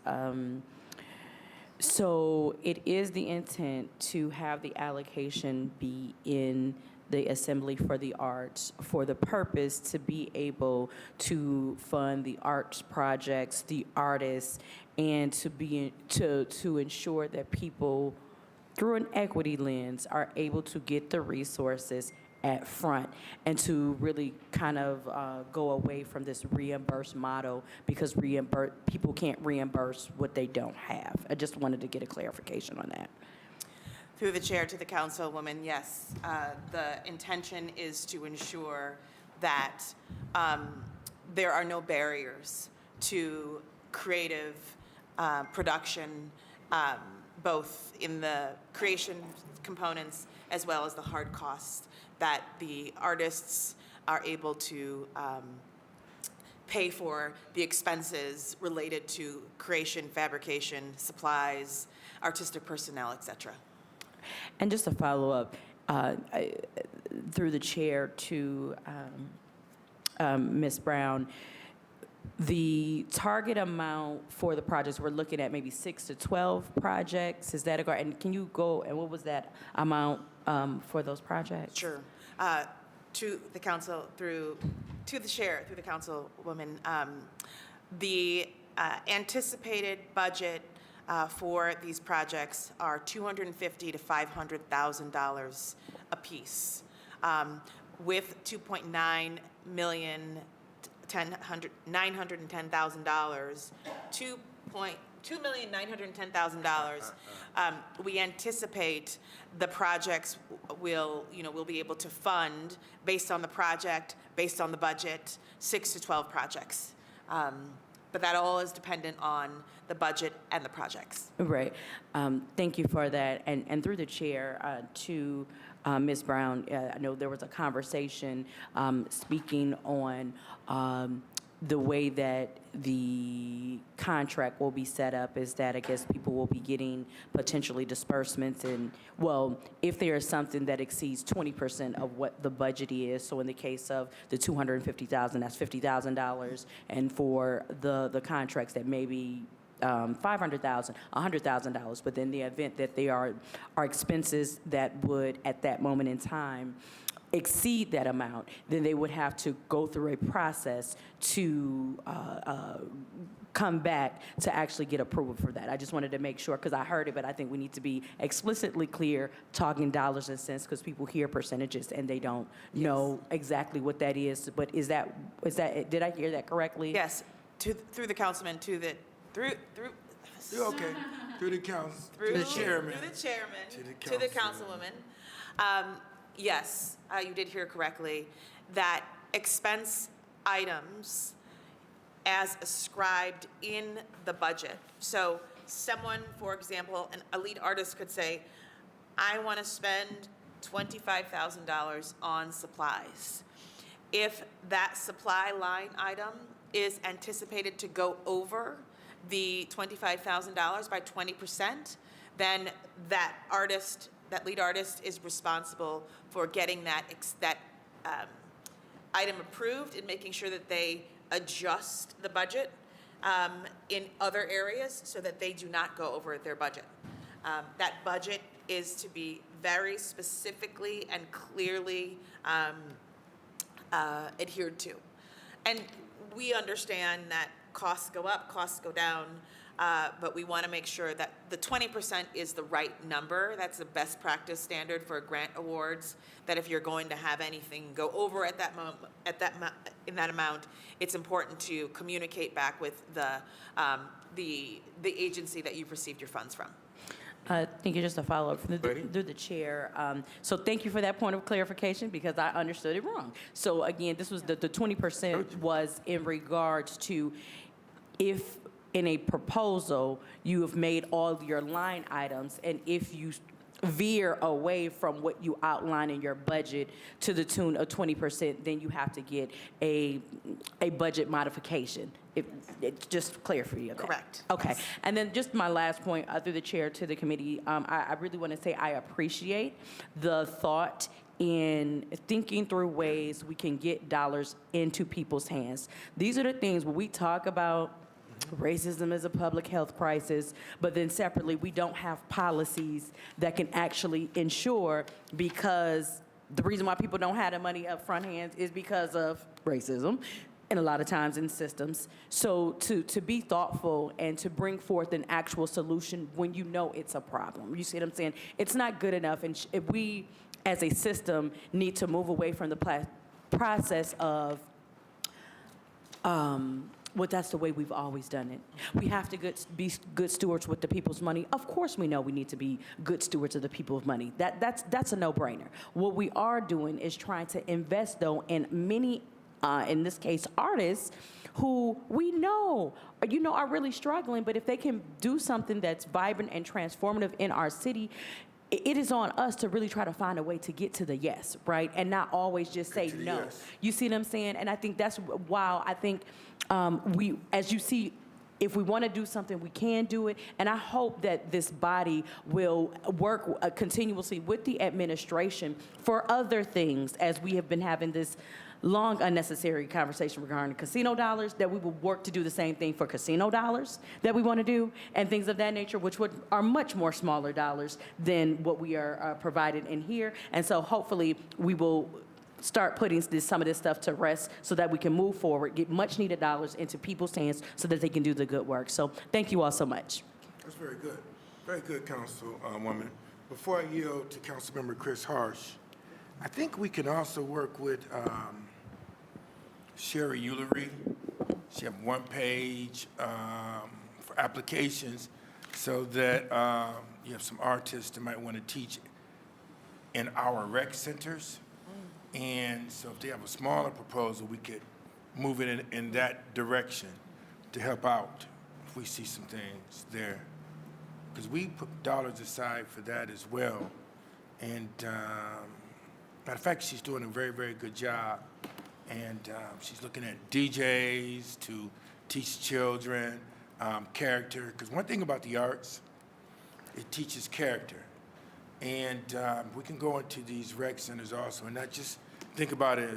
So it is the intent to have the allocation be in the Assembly for the Arts for the purpose to be able to fund the arts projects, the artists, and to ensure that people, through an equity lens, are able to get the resources at front and to really kind of go away from this reimburse model because people can't reimburse what they don't have. I just wanted to get a clarification on that. Through the chair to the councilwoman, yes, the intention is to ensure that there are no barriers to creative production, both in the creation components as well as the hard costs, that the artists are able to pay for the expenses related to creation, fabrication, supplies, artistic personnel, et cetera. And just to follow up, through the chair to Ms. Brown, the target amount for the projects, we're looking at maybe 6 to 12 projects. Is that a, and can you go, and what was that amount for those projects? Sure. To the council, to the chair, through the councilwoman, the anticipated budget for these projects are $250,000 to $500,000 apiece, with $2.9 million, $910,000, $2,910,000. We anticipate the projects will be able to fund based on the project, based on the budget, 6 to 12 projects. But that all is dependent on the budget and the projects. Right. Thank you for that. And through the chair, to Ms. Brown, I know there was a conversation speaking on the way that the contract will be set up is that I guess people will be getting potentially disbursements and, well, if there is something that exceeds 20% of what the budget is, so in the case of the $250,000, that's $50,000, and for the contracts that may be $500,000, $100,000, but then the event that they are expenses that would, at that moment in time, exceed that amount, then they would have to go through a process to come back to actually get approval for that. I just wanted to make sure, because I heard it, but I think we need to be explicitly clear, talking dollars and cents, because people hear percentages and they don't know exactly what that is. But is that, did I hear that correctly? Yes, through the councilman, through Okay, through the council, through to the chairman. Through the chairman, To to the the councilwoman. Yes, you did hear correctly, that expense items as ascribed in the budget. So someone, for example, a lead artist could say, I want to spend $25,000 on supplies. If that supply line item is anticipated to go over the $25,000 by 20%, then that lead artist is responsible for getting that item approved and making sure that they adjust the budget in other areas so that they do not go over their budget. That budget is to be very specifically and clearly adhered to. And we understand that costs go up, costs go down, but we want to make sure that the 20% is the right number. That's the best practice standard for grant awards, that if you're going to have anything go over at that moment, in that amount, it's important to communicate back with the agency that you've received your funds from. Thank you. Just a follow-up through the chair. So thank you for that point of clarification, because I understood it wrong. So again, this was the 20% was in regards to if in a proposal you have made all your line items, and if you veer away from what you outline in your budget to the tune of 20%, then you have to get a budget modification. It's just clear for you. Correct. Okay. Yes. And then just my last point through the chair to the committee, I really want to say I appreciate the thought in thinking through ways we can get dollars into people's hands. These are the things when we talk about racism is a public health crisis, but then separately, we don't have policies that can actually ensure, because the reason why people don't have the money up front hands is because of racism, and a lot of times in systems. So to be thoughtful and to bring forth an actual solution when you know it's a problem. You see what I'm saying? It's not good enough, and if we, as a system, need to move away from the process of well, that's the way we've always done it. We have to be good stewards with the people's money. Of course we know we need to be good stewards of the people's money. That's a no-brainer. What we are doing is trying to invest, though, in many, in this case, artists who we know, are really struggling, but if they can do something that's vibrant and transformative in our city, it is on us to really try to find a way to get to the yes, right? And not always just say no. Yes. You see what I'm saying? And I think that's why I think we, as you see, if we want to do something, we can do it. And I hope that this body will work continuously with the administration for other things, as we have been having this long unnecessary conversation regarding casino dollars, that we will work to do the same thing for casino dollars that we want to do, and things of that nature, which are much more smaller dollars than what we are provided in here. And so hopefully we will start putting some of this stuff to rest so that we can move forward, get much needed dollars into people's hands so that they can do the good work. So thank you all so much. That's very good. Very good, Councilwoman. Before I yield to Councilmember Chris Harsh, I think we can also work with Sherry Ullery. She have one page for applications so that you have some artists that might want to teach in our rec centers. And so if they have a smaller proposal, we could move it in that direction to help out if we see some things there. Because we put dollars aside for that as well. And matter of fact, she's doing a very, very good job. And she's looking at DJs to teach children character. Because one thing about the arts, it teaches character. And we can go into these rec centers also and not just think about it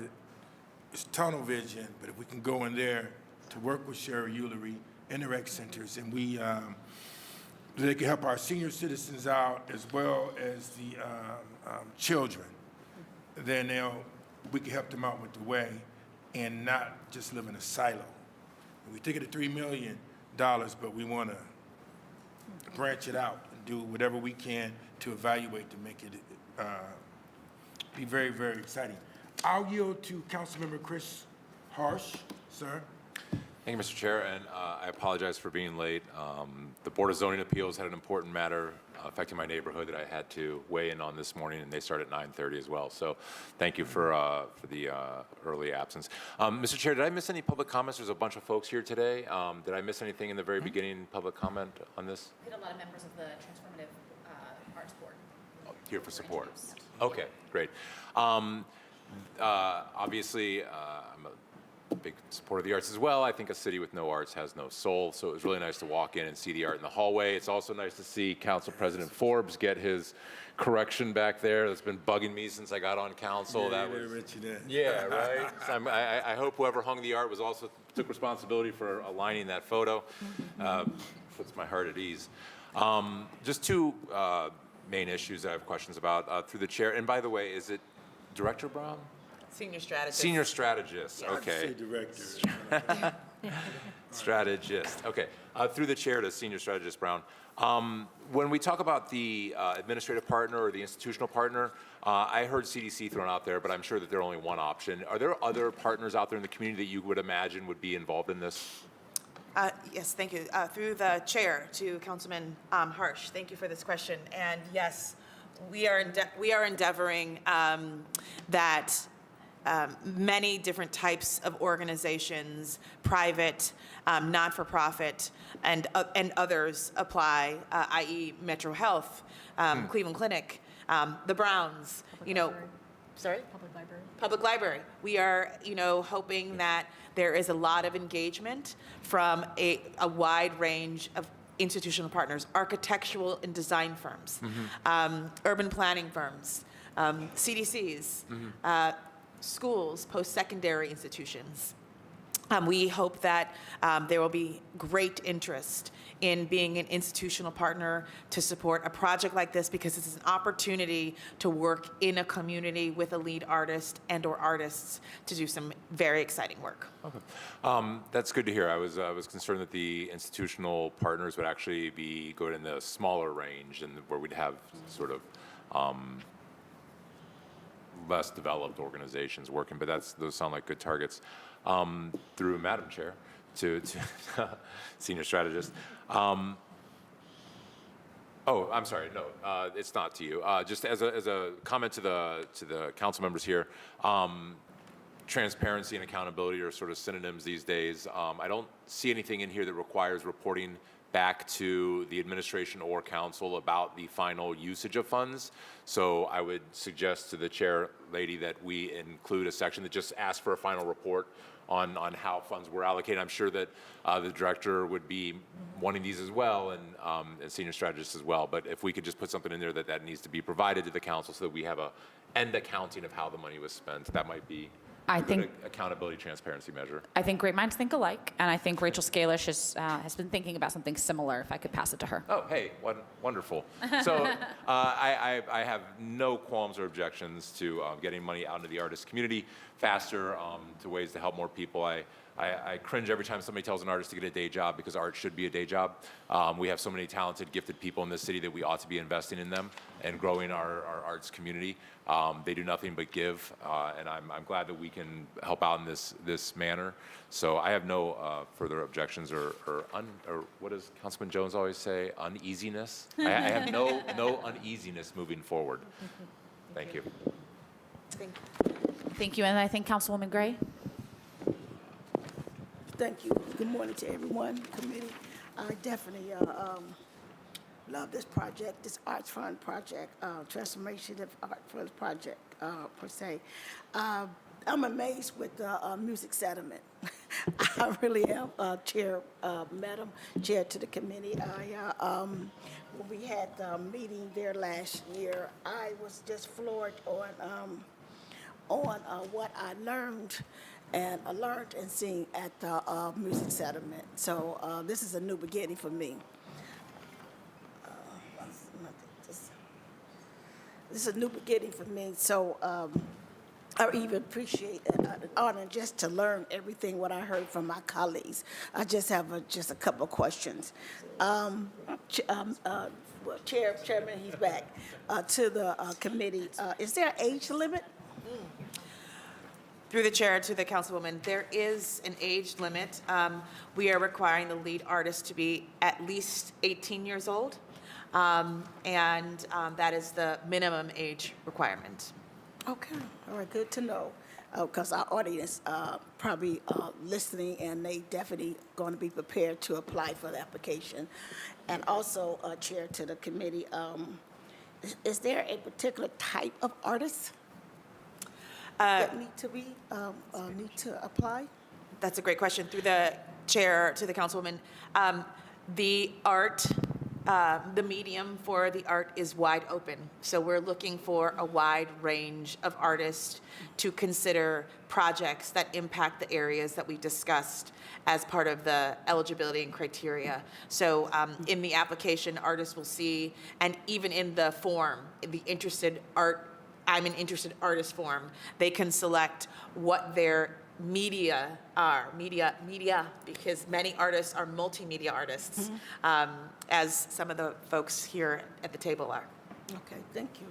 as tunnel vision, but if we can go in there to work with Sherry Ullery in the rec centers, and they can help our senior citizens out as well as the children, then we can help them out with the way and not just live in a silo. And we think of the $3 million, but we want to branch it out and do whatever we can to evaluate to make it be very, very exciting. I'll yield to Councilmember Chris Harsh, sir. Thank you, Mr. Chair, and I apologize for being late. The Board of Zoning Appeals had an important matter affecting my neighborhood that I had to weigh in on this morning, and they start at 9:30 as well. So thank you for the early absence. Mr. Chair, did I miss any public comments? There's a bunch of folks here today. Did I miss anything in the very beginning, public comment on this? We had a lot of members of the Transformative Arts Board. Here for support. Okay, great. Obviously, I'm a big supporter of the arts as well. I think a city with no arts has no soul, so it was really nice to walk in and see the art in the hallway. It's also nice to see Council President Forbes get his correction back there. That's been bugging me since I got on council. Yeah, right? So I hope whoever hung the art was also took responsibility for aligning that photo. Puts my heart at ease. Just two main issues I have questions about through the chair. And by the way, is it Director Brown? Senior strategist. Senior strategist, okay. Say director. Strategist, okay. Through the chair to Senior Strategist Brown. When we talk about the administrative partner or the institutional partner, I heard CDC thrown out there, but I'm sure that they're only one option. Are there other partners out there in the community that you would imagine would be involved in this? Yes, thank you. Through the chair to Councilman Harsh, thank you for this question. And yes, we are endeavoring that many different types of organizations, private, not-for-profit, and others apply, i.e. Metro Health, Cleveland Clinic, the Browns, sorry? Public library. Public library. We are, hoping that there is a lot of engagement from a wide range of institutional partners, architectural and design firms, urban planning firms, CDCs, schools, post-secondary institutions. We hope that there will be great interest in being an institutional partner to support a project like this, because this is an opportunity to work in a community with a lead artist and/or artists to do some very exciting work. Okay, that's good to hear. I was concerned that the institutional partners would actually be going in the smaller range and where we'd have sort of less developed organizations working, but those sound like good targets. Through Madam Chair to Senior Strategist. Oh, I'm sorry. No, it's not to you. Just as a comment to the council members here, transparency and accountability are sort of synonyms these days. I don't see anything in here that requires reporting back to the administration or council about the final usage of funds. So I would suggest to the chair lady that we include a section that just asks for a final report on how funds were allocated. I'm sure that the director would be wanting these as well, and senior strategists as well. But if we could just put something in there that needs to be provided to the council so that we have a end accounting of how the money was spent, that might be I Good think accountability, transparency measure. great minds think alike, and I think Rachel Scalish has been thinking about something similar. If I could pass it to her. Oh, hey, wonderful. So I have no qualms or objections to getting money out into the artist community faster, to ways to help more people. I cringe every time somebody tells an artist to get a day job because art should be a day job. We have so many talented, gifted people in this city that we ought to be investing in them and growing our arts community. They do nothing but give, and I'm glad that we can help out in this manner. So I have no further objections or what does Councilman Jones always say? Uneasiness. I have no uneasiness moving forward. Thank you. Thank you, and I think Councilwoman Gray. Thank you. Good morning to everyone, committee. I definitely love this project, this Arts Fund project, Transformation of Art Fund project, per se. I'm amazed with the music settlement. I really am, Chair, Madam Chair to the committee. When we had the meeting there last year, I was just floored on what I learned and seen at the music settlement. So this is a new beginning for me. This is a new beginning for me. So I even appreciate and honor just to learn everything what I heard from my colleagues. I just have just a couple of questions. Well, Chairman, he's back to the committee. Is there an age limit? Through the chair to the councilwoman, there is an age limit. We are requiring the lead artist to be at least 18 years old, and that is the minimum age requirement. Okay, all right, good to know, because our audience probably listening, and they definitely going to be prepared to apply for the application. And also, Chair to the committee, is there a particular type of artist that need to apply? That's a great question. Through the chair to the councilwoman, the art, the medium for the art is wide open. So we're looking for a wide range of artists to consider projects that impact the areas that we discussed as part of the eligibility and criteria. So in the application, artists will see, and even in the form, the interested art, I'm an interested artist form, they can select what their media are, media, because many artists are multimedia artists, as some of the folks here at the table are. Okay, thank you.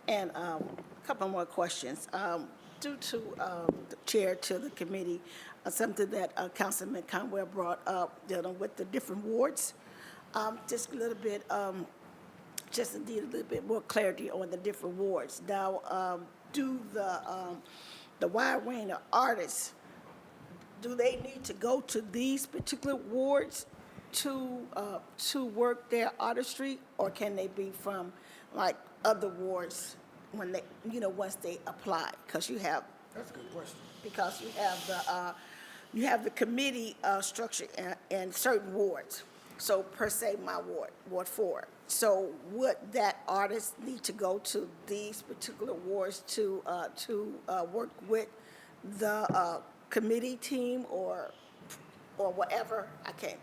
And a couple more questions. Due to the chair to the committee, something that Councilman Conwell brought up, dealing with the different wards, just a little bit, just to need a little bit more clarity on the different wards. Now, do the wide range of artists, do they need to go to these particular wards to work their artistry, or can they be from like other wards when they, once they apply? Because you have, That's a good question. because you have the committee structure in certain wards. So per se, my ward, Ward 4. So would that artist need to go to these particular wards to work with the committee team or whatever? I can't.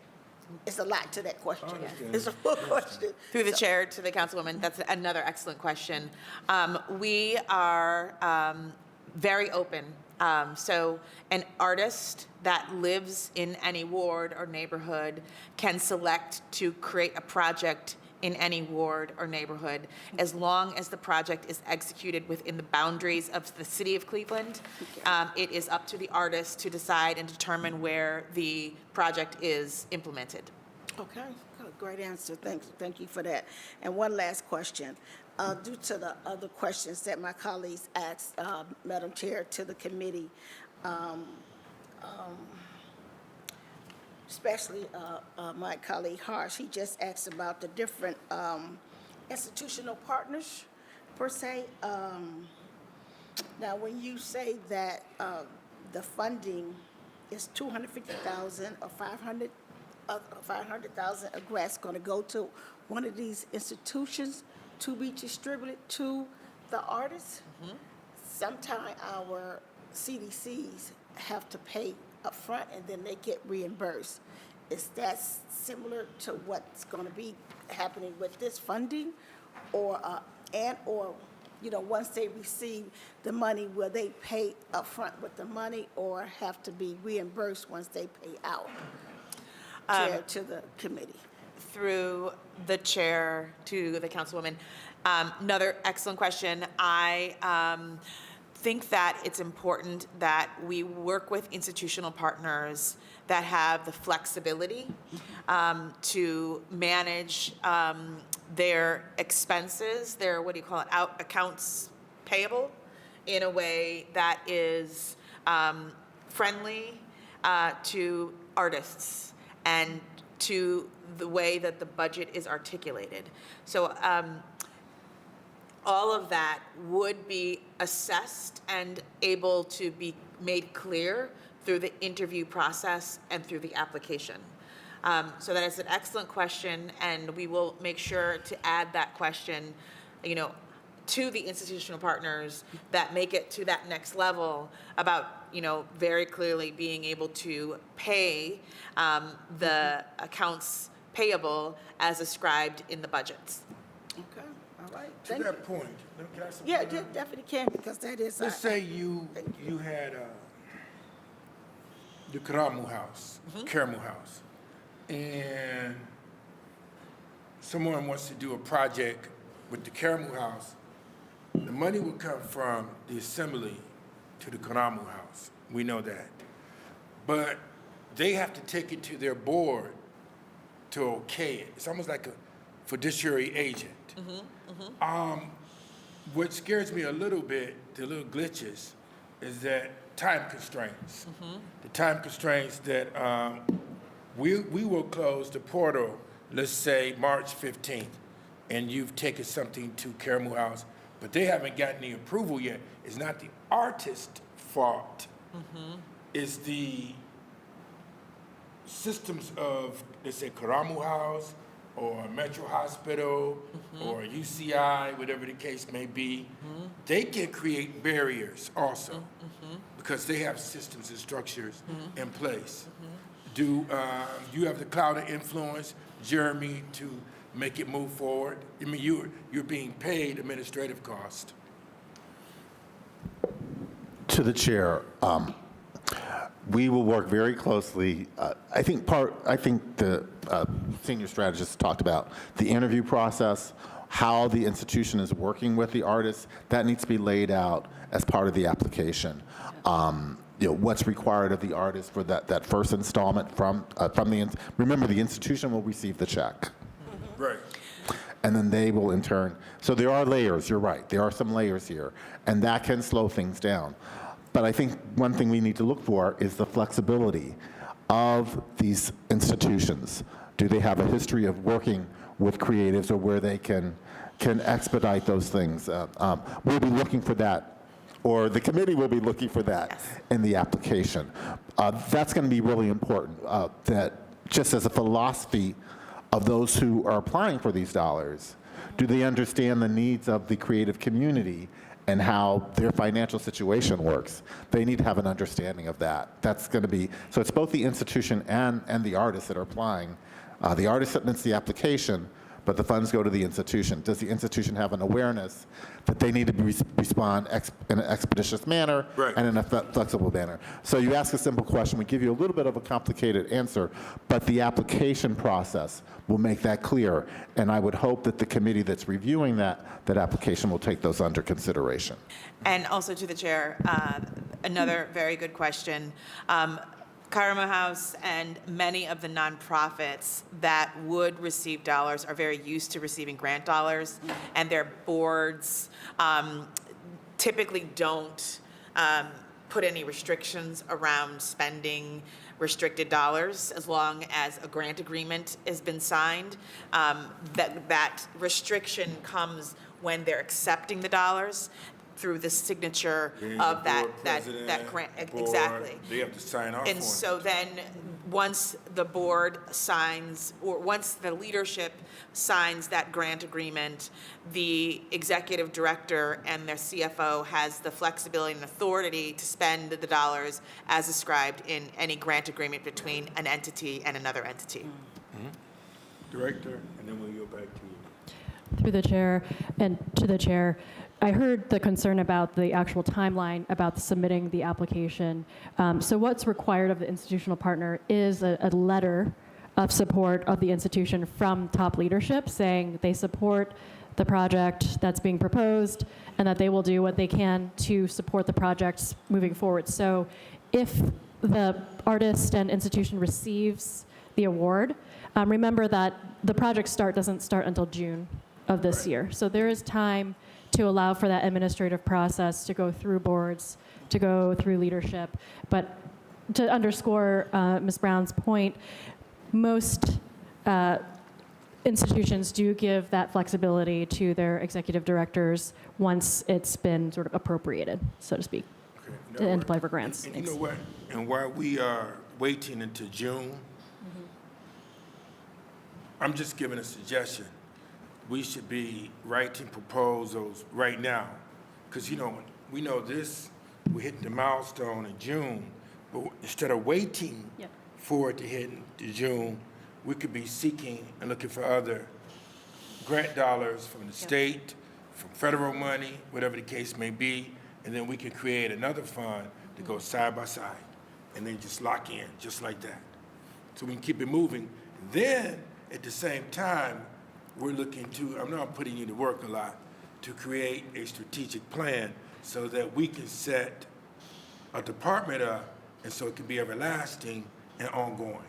It's a lot to that question. It's a full question. Through the chair to the councilwoman, that's another excellent question. We are very open. So an artist that lives in any ward or neighborhood can select to create a project in any ward or neighborhood, as long as the project is executed within the boundaries of the city of Cleveland. It is up to the artist to decide and determine where the project is implemented. Okay, great answer. Thank you for that. And one last question. Due to the other questions that my colleagues asked, Madam Chair, to the committee, especially my colleague Harsh, he just asked about the different institutional partners, per se. Now, when you say that the funding is $250,000 or $500,000, a grant's going to go to one of these institutions to be distributed to the artists. Sometimes our CDCs have to pay upfront and then they get reimbursed. Is that similar to what's going to be happening with this funding? Or, once they receive the money, will they pay upfront with the money or have to be reimbursed once they pay out? Chair to the committee. Through the chair to the councilwoman. Another excellent question. I think that it's important that we work with institutional partners that have the flexibility to manage their expenses, their, accounts payable in a way that is friendly to artists and to the way that the budget is articulated. So all of that would be assessed and able to be made clear through the interview process and through the application. So that is an excellent question, and we will make sure to add that question, to the institutional partners that make it to that next level about, very clearly being able to pay the accounts payable as ascribed in the budgets. Okay, all right. To Thank you. that point, can I say Yeah, something on that? definitely can, because that is. Let's say you had the Karamu House, Karamu House, and someone wants to do a project with the Karamu House. The money will come from the assembly to the Karamu House. We know that. But they have to take it to their board to okay it. It's almost like a fiduciary agent. What scares me a little bit, the little glitches, is that time constraints. The time constraints that we will close the portal, let's say March 15th, and you've taken something to Karamu House, but they haven't gotten the approval yet. It's not the artist's fault. It's the systems of, let's say, Karamu House, or Metro Hospital, or UCI, whatever the case may be. They can create barriers also, because they have systems and structures in place. Do you have the cloud of influence, Jeremy, to make it move forward? I mean, you're being paid administrative cost. To the chair, we will work very closely. I think the senior strategist talked about the interview process, how the institution is working with the artists. That needs to be laid out as part of the application. What's required of the artist for that first installment from the, remember, the institution will receive the check. Right. And then they will in turn, so there are layers, you're right, there are some layers here, and that can slow things down. But I think one thing we need to look for is the flexibility of these institutions. Do they have a history of working with creatives, or where they can expedite those things? We'll be looking for that, or the committee will be looking for that in the application. That's going to be really important, that just as a philosophy of those who are applying for these dollars, do they understand the needs of the creative community and how their financial situation works? They need to have an understanding of that. That's going to be, so it's both the institution and the artists that are applying. The artist submits the application, but the funds go to the institution. Does the institution have an awareness that they need to respond in an expeditious manner and in a flexible manner? So you ask a simple question, we give you a little bit of a complicated answer, but the application process will make that clear. And I would hope that the committee that's reviewing that application will take those under consideration. And also to the chair, another very good question. Karamu House and many of the nonprofits that would receive dollars are very used to receiving grant dollars, and their boards typically don't put any restrictions around spending restricted dollars as long as a grant agreement has been signed. That restriction comes when they're accepting the dollars through the signature of that grant. Exactly. They have to sign off on And it. so then once the board signs, or once the leadership signs that grant agreement, the executive director and their CFO has the flexibility and authority to spend the dollars as described in any grant agreement between an entity and another entity. Director, and then we'll go back to you. Through the chair and to the chair, I heard the concern about the actual timeline about submitting the application. So what's required of the institutional partner is a letter of support of the institution from top leadership saying they support the project that's being proposed and that they will do what they can to support the projects moving forward. So if the artist and institution receives the award, remember that the project doesn't start until June of this year. So there is time to allow for that administrative process to go through boards, to go through leadership. But to underscore Ms. Brown's point, most institutions do give that flexibility to their executive directors once it's been sort of appropriated, so to speak, to apply for grants. And you know what? And while we are waiting until June, I'm just giving a suggestion. We should be writing proposals right now. Because, you know, we know this, we're hitting the milestone in June, but instead of waiting for it to hit in June, we could be seeking and looking for other grant dollars from the state, from federal money, whatever the case may be, and then we can create another fund to go side by side, and then just lock in, just like that. So we can keep it moving. Then, at the same time, we're looking to, I know I'm putting you to work a lot, to create a strategic plan so that we can set a department up and so it can be everlasting and ongoing.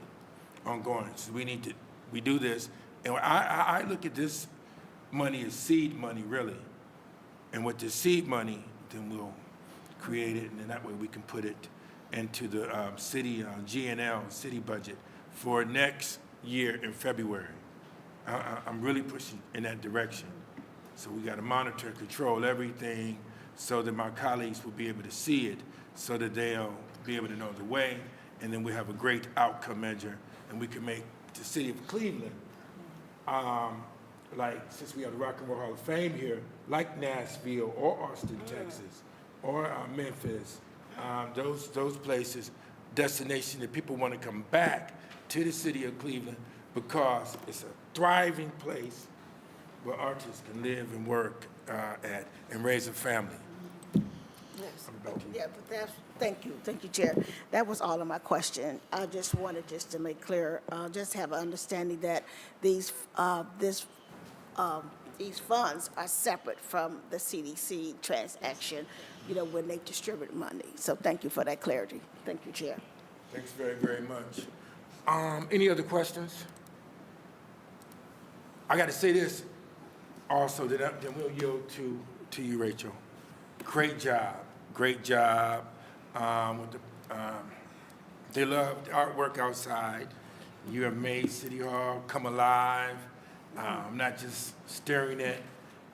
So we do this. And I look at this money as seed money, really. And with the seed money, then we'll create it, and then that way we can put it into the city GNL, city budget for next year in February. I'm really pushing in that direction. So we got to monitor and control everything so that my colleagues will be able to see it, so that they'll be able to know the way, and then we have a great outcome measure, and we can make the city of Cleveland, like since we have the Rock and Roll Hall of Fame here, like Nashville or Austin, Texas, or Memphis, those places, destination that people want to come back to the city of Cleveland because it's a thriving place where artists can live and work at and raise a family. Yes. Yeah, but thank you, Chair. That was all of my question. I just wanted to make clear, just have an understanding that these funds are separate from the CDC transaction, you know, when they distribute money. So thank you for that clarity. Thank you, Chair. Thanks very, very much. Any other questions? I got to say this also, then we'll yield to you, Rachel. Great job. With the, they love the artwork outside. You have made City Hall come alive. Not just staring at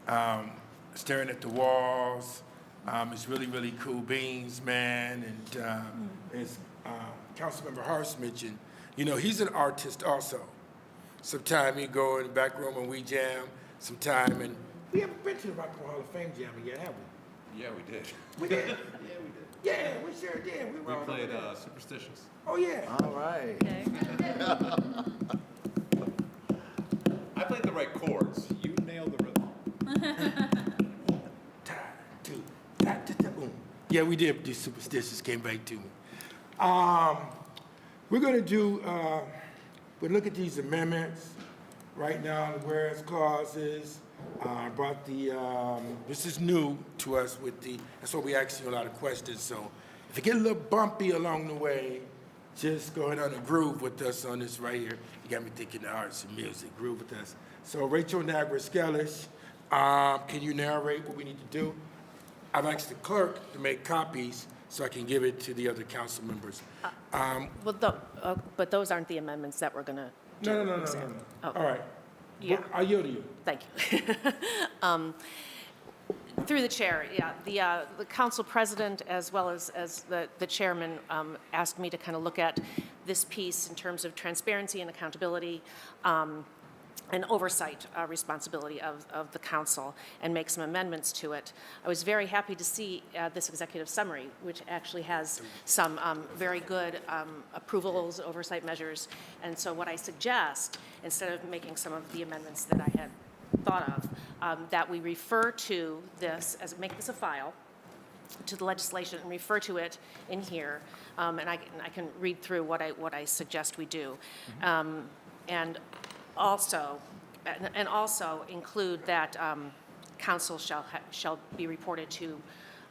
the walls. It's really, really cool beans, man. And as Councilmember Harsh mentioned, you know, he's an artist also. Sometime he go in the back room and we jam. Sometime, and we haven't been to the Rock and Roll Hall of Fame jamming yet, have we? Yeah, we did. We did? Yeah, we did. Yeah, we sure did. We played Superstitious. Oh, yeah. All right. I played the right chords. You nailed the rhythm. Ta, two, ta, ta, ta, boom. Yeah, we did do Superstitious, came back to me. We're going to do, we'll look at these amendments right now, the whereas clauses. I brought the, this is new to us with the, that's why we ask you a lot of questions. So if it get a little bumpy along the way, just go ahead on and groove with us on this right here. You got me thinking the arts and music, groove with us. So Rachel Niagara-Skellish, can you narrate what we need to do? I've asked the clerk to make copies so I can give it to the other council members. But those aren't the amendments that we're going to do. No. Oh. All right. Yeah. I yield to you. Thank you. Through the chair, yeah. The council president, as well as the chairman, asked me to kind of look at this piece in terms of transparency and accountability and oversight responsibility of the council and make some amendments to it. I was very happy to see this executive summary, which actually has some very good approvals, oversight measures. And so what I suggest, instead of making some of the amendments that I had thought of, that we refer to this, make this a file, to the legislation and refer to it in here, and I can read through what I suggest we do. And also include that council shall be reported to,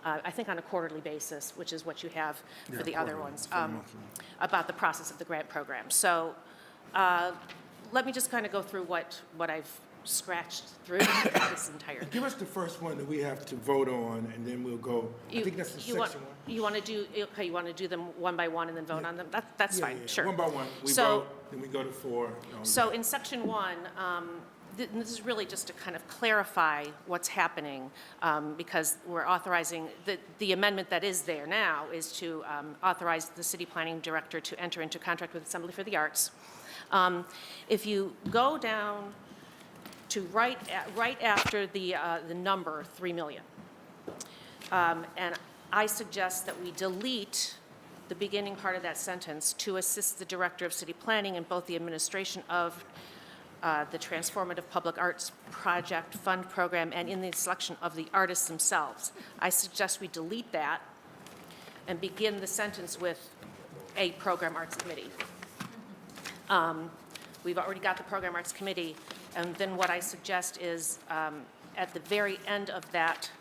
I think on a quarterly basis, which is what you have for the other ones, about the process of the grant program. So let me just kind of go through what I've scratched through this entire. Give us the first one that we have to vote on, and then we'll go. I think that's the section one. You want to do, okay, you want to do them one by one and then vote on them? That's fine, sure. One by one. We So- vote, then we go to 4. So in section 1, this is really just to kind of clarify what's happening, because we're authorizing, the amendment that is there now is to authorize the city planning director to enter into contract with Assembly for the Arts. If you go down to right after the number 3 million, and I suggest that we delete the beginning part of that sentence, to assist the director of city planning in both the administration of the Transformative Public Arts Project Fund Program and in the selection of the artists themselves. I suggest we delete that and begin the sentence with a Program Arts Committee. We've already got the Program Arts Committee, and then what I suggest is at the very end of that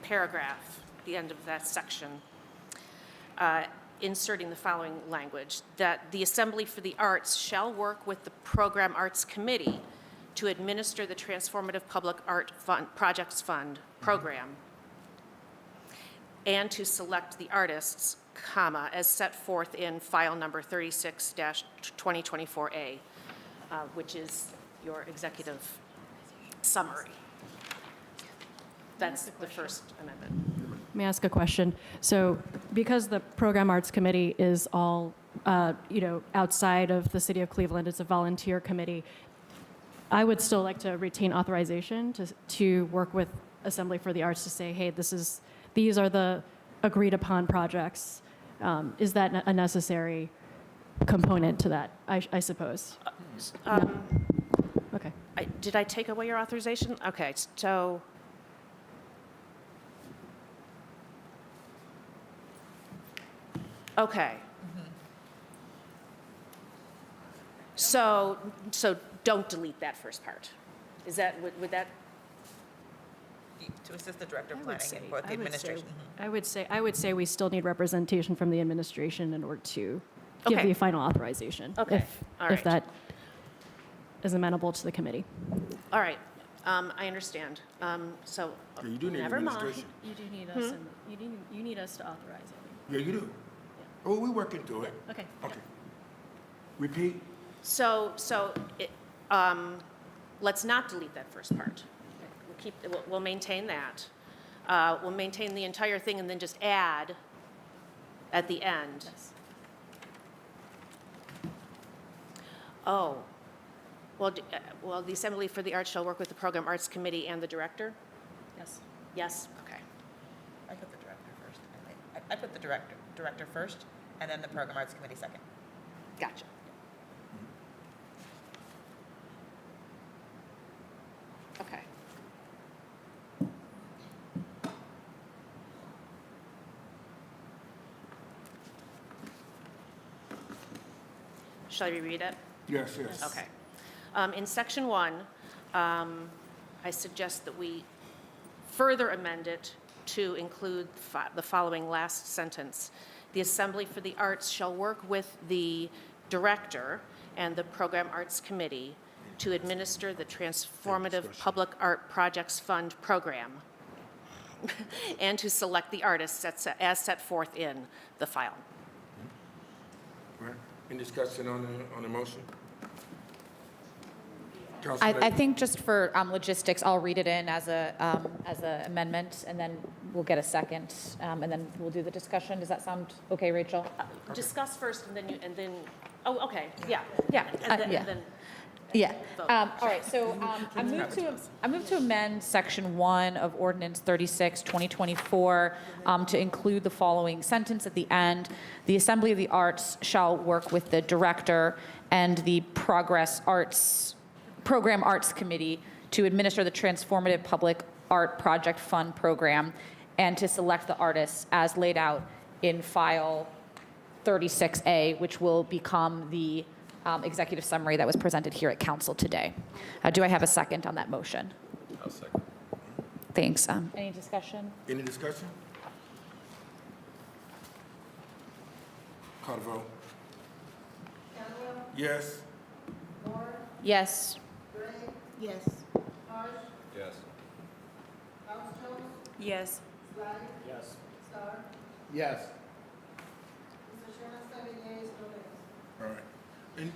paragraph, the end of that section, inserting the following language, that the Assembly for the Arts shall work with the Program Arts Committee to administer the Transformative Public Art Projects Fund program and to select the artists, comma, as set forth in file number 36-2024A, which is your executive summary. That's the first amendment. May I ask a question? So because the Program Arts Committee is all, outside of the City of Cleveland, it's a volunteer committee, I would still like to retain authorization to work with Assembly for the Arts to say, hey, these are the agreed upon projects. Is that a necessary component to that, I suppose? No? Okay. Did I take away your authorization? Okay, so. Okay. So don't delete that first part. Is that, would that? To assist the director of planning and both the administration. I would say we still need representation from the administration in order to give Okay. the final authorization. Okay. All If right. that is amenable to the committee. All right, I understand. So, Yeah, you do need never mind. administration. You do need us, you need us to authorize it. Yeah, you do. Oh, we're working through it. Okay. Okay. Repeat. So let's not delete that first part. We'll maintain that. We'll maintain the entire thing and then just add at the end. Yes. Oh, well, the Assembly for the Arts shall work with the Program Arts Committee and the director? Yes. Yes, okay. I put the director first. I put the director first, and then the Program Arts Committee second. Gotcha. Okay. Shall I reread it? Yes, yes. Okay. In section 1, I suggest that we further amend it to include the following last sentence. The Assembly for the Arts shall work with the director and the Program Arts Committee to administer the Transformative Public Art Projects Fund program and to select the artists as set forth in the file. Right. Any discussion on the motion? I think just for logistics, I'll read it in as a amendment, and then we'll get a second, and then we'll do the discussion. Does that sound okay, Rachel? Discuss first, and then, oh, okay, yeah. Yeah, And yeah. then, Yeah. Vote. All right, so I move to amend Section 1 of Ordinance 36, 2024, to include the following sentence at the end. The Assembly of the Arts shall work with the Director and the Program Arts Committee to administer the Transformative Public Art Project Fund Program and to select the artists as laid out in File 36A, which will become the executive summary that was presented here at council today. Do I have a second on that motion? I'll second. Thanks. Any discussion? Any discussion? Call the vote. Yes. Yes. Yes. Yes. Yes. Yes. All right. And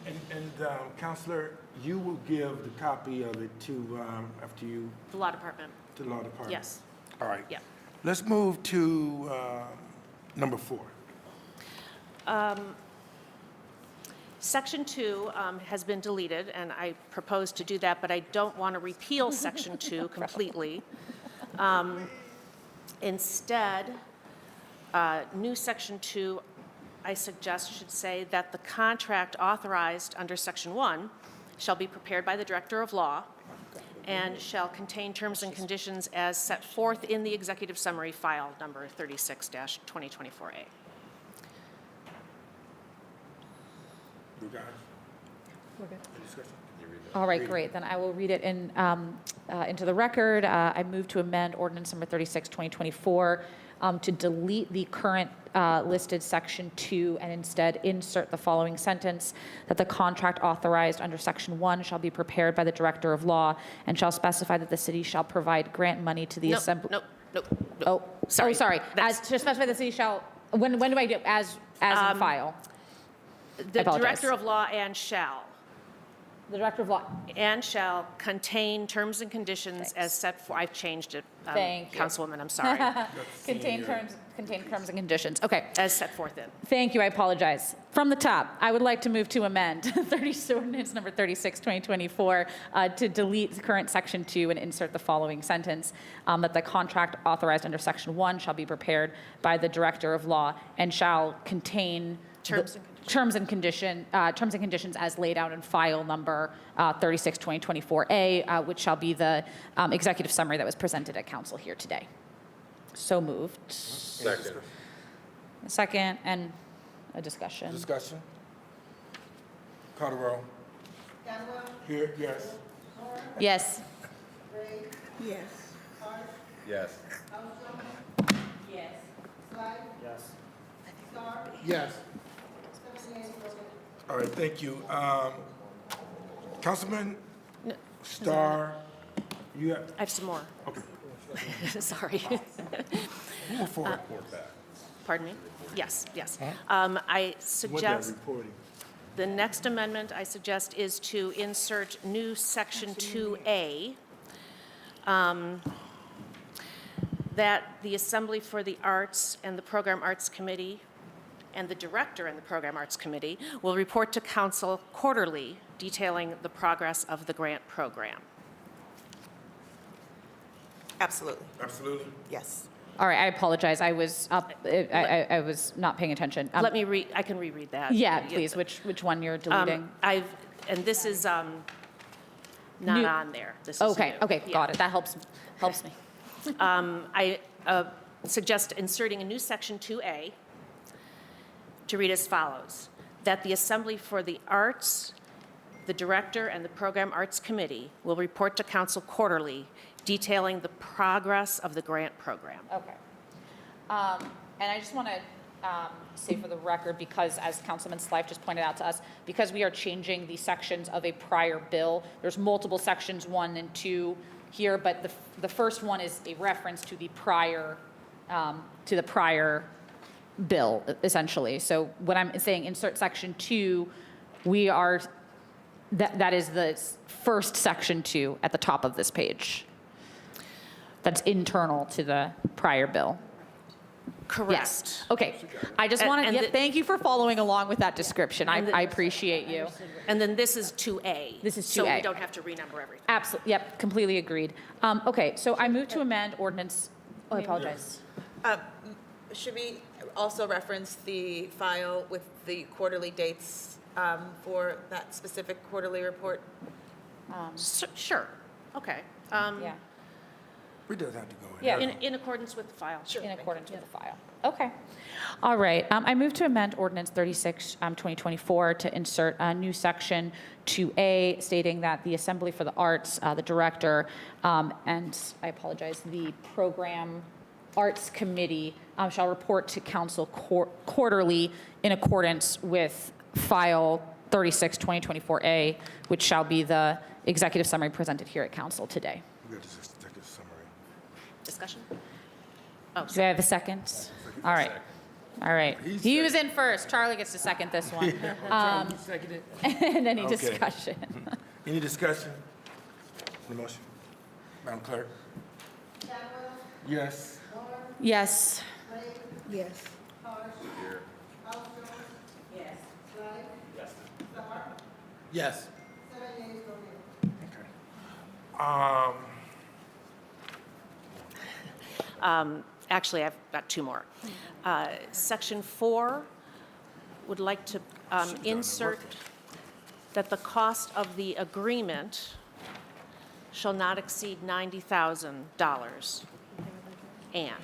Counselor, you will give the copy of it to, after you, the law department, to the law department? yes, All right. yeah. Let's move to number 4. Section 2 has been deleted, and I propose to do that, but I don't want to repeal Section 2 completely. Instead, new Section 2, I suggest, should say that the contract authorized under Section 1 shall be prepared by the Director of Law and shall contain terms and conditions as set forth in the Executive Summary File number 36-2024A. You guys? We're good. Any discussion? All right, great. Then I will read it in, into the record. I move to amend ordinance number 36, 2024, to delete the current listed section 2 and instead insert the following sentence, that the contract authorized under section 1 shall be prepared by the Director of Law and shall specify that the city shall provide grant money to the assembly. Nope. Oh, Sorry. sorry. That's- As to specify the city shall, when do I do, as in file? The apologize. Director of Law and shall contain terms and conditions as set for, I've changed it, Thank you. Councilwoman, I'm sorry, Contain terms and conditions. Okay. as set forth in. Thank you, I apologize. From the top, I would like to move to amend ordinance number 36, 2024, to delete the current section 2 and insert the following sentence, that the contract authorized under section 1 shall be prepared by the Director of Law and shall contain Terms and terms and conditions as laid out in file number 36, 2024A, which shall be the executive summary that was presented at council here today. So moved. Second. A second and a discussion. Discussion? Call the roll. Here, yes. Yes. Yes. Yes. Yes. All right, thank you. Councilman Starr, you have, I have some more. okay, Sorry. move forward. Pardon me? Yes. I suggest, Reporting. the next amendment I suggest is to insert new section 2A, that the Assembly for the Arts and the Program Arts Committee and the Director and the Program Arts Committee will report to council quarterly detailing the progress of the grant program. Absolutely. Absolutely. Yes. All right, I apologize. I was up, I was not paying attention. Let me read, I can reread that. Yeah, please, which one you're deleting? And this is not New- on there. This is Okay, new. okay, Yeah. got it. That helps me. I suggest inserting a new section 2A to read as follows, that the Assembly for the Arts, the Director, and the Program Arts Committee will report to council quarterly detailing the progress of the grant program. Okay. And I just want to say for the record, because as Councilman Slife just pointed out to us, because we are changing the sections of a prior bill, there's multiple sections 1 and 2 here, but the first one is a reference to the prior bill, essentially. So when I'm saying insert section 2, we are That is the first section 2 at the top of this page. That's internal to the prior bill. Correct. Yes. Okay. I just And- wanted, and yeah, the- thank you for following along with that description. I appreciate you. And then this is 2A. This is So 2A. we don't have to renumber everything. Absolutely, yep, completely agreed. Okay, so I move to amend ordinance, oh, I apologize. Should we also reference the file with the quarterly dates for that specific quarterly report? Sure, okay. Yeah, We doesn't have to go in. Yeah. In accordance with the file. in accordance with the file. Okay. All right, I move to amend ordinance 36, 2024 to insert a new section 2A stating that the Assembly for the Arts, the director, and I apologize, the program Arts Committee shall report to council quarterly in accordance with file 36, 2024A, which shall be the executive summary presented here at council today. We got to just take a summary. Discussion? Do I have a second? All right. All right. He was in first. Charlie gets to second this one. You second it? And any Okay. discussion? Any discussion? The motion? Madam Clerk? Yes. Yes. Yes. Yes. Actually, I've got two more. Section 4 would like to insert that the cost of the agreement shall not exceed $90,000. And,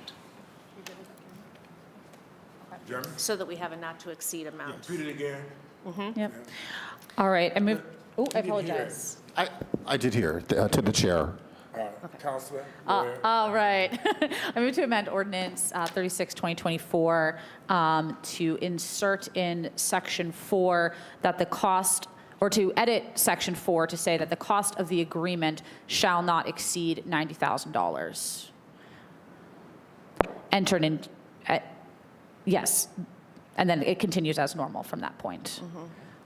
Jeremy? so that we have a not-to-exceed amount. Repeat it again. Yep. All right. I move, oh, I didn't hear. apologize. I did hear to the chair. Counselor? Lawyer? All right. I move to amend ordinance 36, 2024 to insert in section 4 that the cost, or to edit section 4 to say that the cost of the agreement shall not exceed $90,000. Entered in, yes. And then it continues as normal from that point.